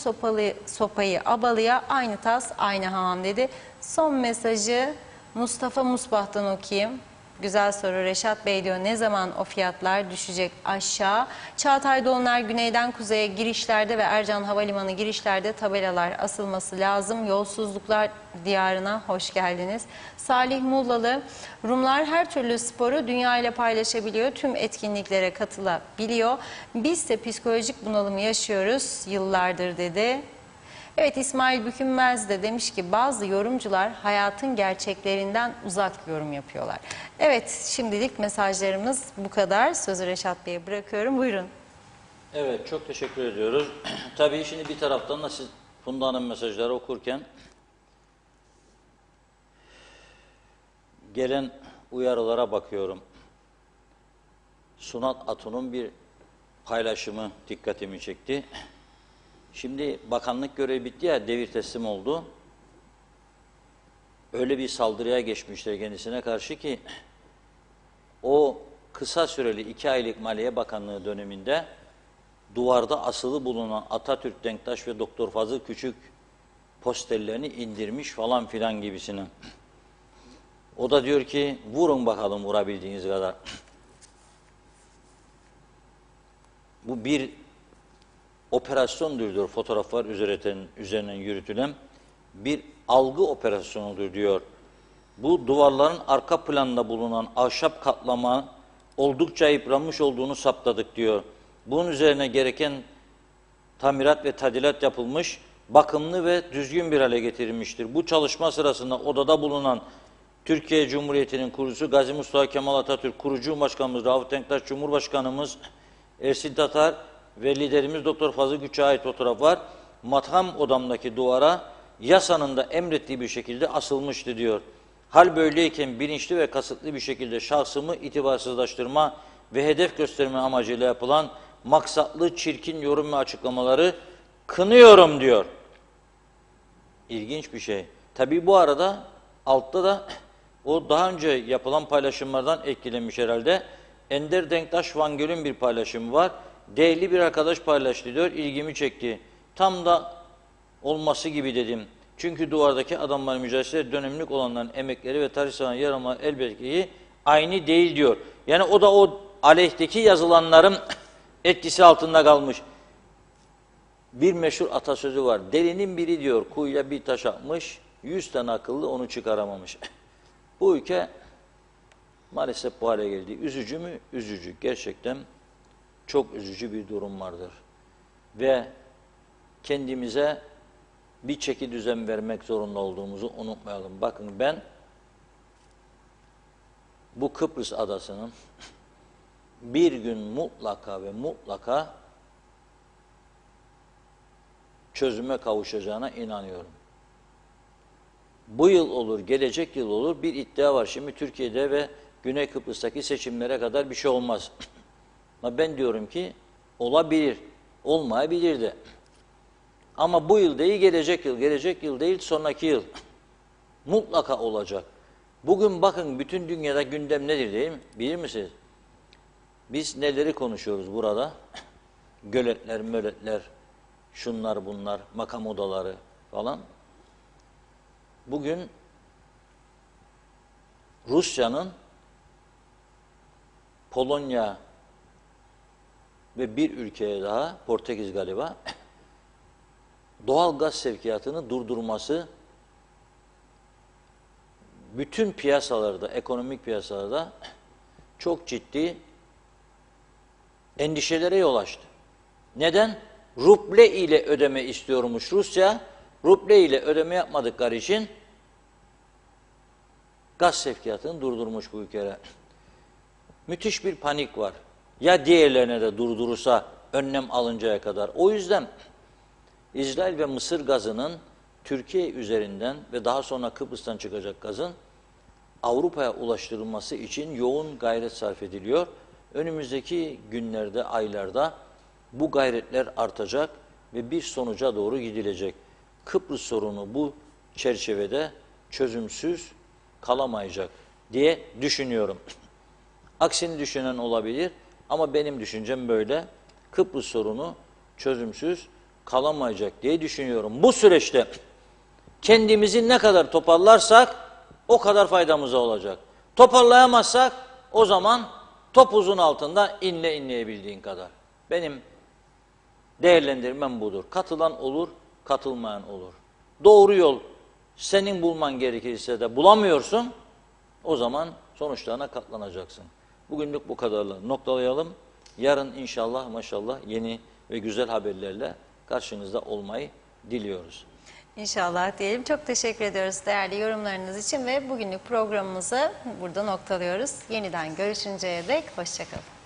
sopayı abalıya, aynı tas aynı hamam dedi. Son mesajı Mustafa Musbah'tan okuyayım. Güzel soru Reşat Bey diyor, ne zaman o fiyatlar düşecek aşağı? Çağatay Dolunay, güneyden kuzeye girişlerde ve Ercan Havalimanı girişlerde tabelalar asılması lazım. Yolsuzluklar diyarına hoş geldiniz. Salih Muğlalı, Rumlar her türlü sporu dünya ile paylaşabiliyor. Tüm etkinliklere katılabiliyor. Biz de psikolojik bunalım yaşıyoruz yıllardır dedi. Evet, İsmail Bükünmez de demiş ki bazı yorumcular hayatın gerçeklerinden uzak yorum yapıyorlar. Evet, şimdilik mesajlarımız bu kadar. Sözü Reşat Bey'e bırakıyorum. Buyurun. Evet, çok teşekkür ediyoruz. Tabii şimdi bir taraftan da siz Funda Hanım mesajları okurken gelen uyarılara bakıyorum. Sunat Atun'un bir paylaşımı dikkatimi çekti. Şimdi bakanlık görevi bitti ya, devir teslim oldu. Öyle bir saldırıya geçmişler kendisine karşı ki o kısa süreli 2 aylık Maliye Bakanlığı döneminde duvarda asılı bulunan Atatürk, Denktaş ve Doktor Fazıl Küçük posterlerini indirmiş falan filan gibisine. O da diyor ki vurun bakalım vurabildiğiniz kadar. Bu bir operasyondur diyor, fotoğraflar üzerinden yürütülen bir algı operasyonudur diyor. Bu duvarların arka planında bulunan ahşap kaplama oldukça yıpranmış olduğunu saptadık diyor. Bunun üzerine gereken tamirat ve tadilat yapılmış, bakımlı ve düzgün bir hale getirilmiştir. Bu çalışma sırasında odada bulunan Türkiye Cumhuriyeti'nin kurucusu Gazi Mustafa Kemal Atatürk, kurucu başkanımız Rafet Denktaş, Cumhurbaşkanımız Ersin Tatar ve liderimiz Doktor Fazıl Güç'e ait fotoğraflar matham odamdaki duvara yasanın da emrettiği bir şekilde asılmıştı diyor. Hal böyleyken bilinçli ve kasıtlı bir şekilde şahsımı itibarsızlaştırma ve hedef gösterme amacıyla yapılan maksatlı, çirkin yorum ve açıklamaları kınıyorum diyor. İlginç bir şey. Tabii bu arada altta da o daha önce yapılan paylaşımlardan etkilenmiş herhalde. Ender Denktaş Van Göl'ün bir paylaşımı var. Değerli bir arkadaş paylaştı diyor, ilgimi çekti. Tam da olması gibi dedim. Çünkü duvardaki adamların mücadelesi dönemlik olanların emekleri ve tarihsel yer alma elbette aynı değil diyor. Yani o da o aleyhteki yazılanların etkisi altında kalmış. Bir meşhur atasözü var. Delinin biri diyor kuyuya bir taş atmış, 100 tane akıllı onu çıkaramamış. Bu ülke maalesef bu hale geldi. Üzücü mü? Üzücü. Gerçekten çok üzücü bir durum vardır. Ve kendimize bir çeki düzen vermek zorunda olduğumuzu unutmayalım. Bakın ben bu Kıbrıs adasının bir gün mutlaka ve mutlaka çözüme kavuşacağına inanıyorum. Bu yıl olur, gelecek yıl olur bir iddia var. Şimdi Türkiye'de ve Güney Kıbrıs'taki seçimlere kadar bir şey olmaz. Ama ben diyorum ki olabilir, olmayabilir de. Ama bu yıl değil, gelecek yıl değil, sonraki yıl mutlaka olacak. Bugün bakın bütün dünyada gündem nedir değil mi? Bilir misiniz? Biz neleri konuşuyoruz burada? Göletler, möletler, şunlar bunlar, makam odaları falan. Bugün Rusya'nın Polonya ve bir ülkeye daha, Portekiz galiba, doğal gaz sevkiyatını durdurması bütün piyasalarda, ekonomik piyasalarda çok ciddi endişelere yol açtı. Neden? Ruble ile ödeme istiyormuş Rusya. Ruble ile ödeme yapmadıkları için gaz sevkiyatını durdurmuş bu ülkeler. Müthiş bir panik var. Ya diğerlerine de durdurursa önlem alıncaya kadar. O yüzden İsrail ve Mısır gazının Türkiye üzerinden ve daha sonra Kıbrıs'tan çıkacak gazın Avrupa'ya ulaştırılması için yoğun gayret sarf ediliyor. Önümüzdeki günlerde, aylarda bu gayretler artacak ve bir sonuca doğru gidilecek. Kıbrıs sorunu bu çerçevede çözümsüz kalamayacak diye düşünüyorum. Aksini düşünen olabilir ama benim düşüncem böyle. Kıbrıs sorunu çözümsüz kalamayacak diye düşünüyorum. Bu süreçte kendimizi ne kadar toparlarsak o kadar faydamıza olacak. Toparlayamazsak o zaman topuzun altında inleyebildiğin kadar. Benim değerlendirmem budur. Katılan olur, katılmayan olur. Doğru yol senin bulman gerekirse de bulamıyorsun, o zaman sonuçlarına katlanacaksın. Bugünlük bu kadarla noktalayalım. Yarın inşallah maşallah yeni ve güzel haberlerle karşınızda olmayı diliyoruz. İnşallah diyelim. Çok teşekkür ediyoruz değerli yorumlarınız için ve bugünlük programımızı burada noktalıyoruz. Yeniden görüşünceye dek hoşça kalın.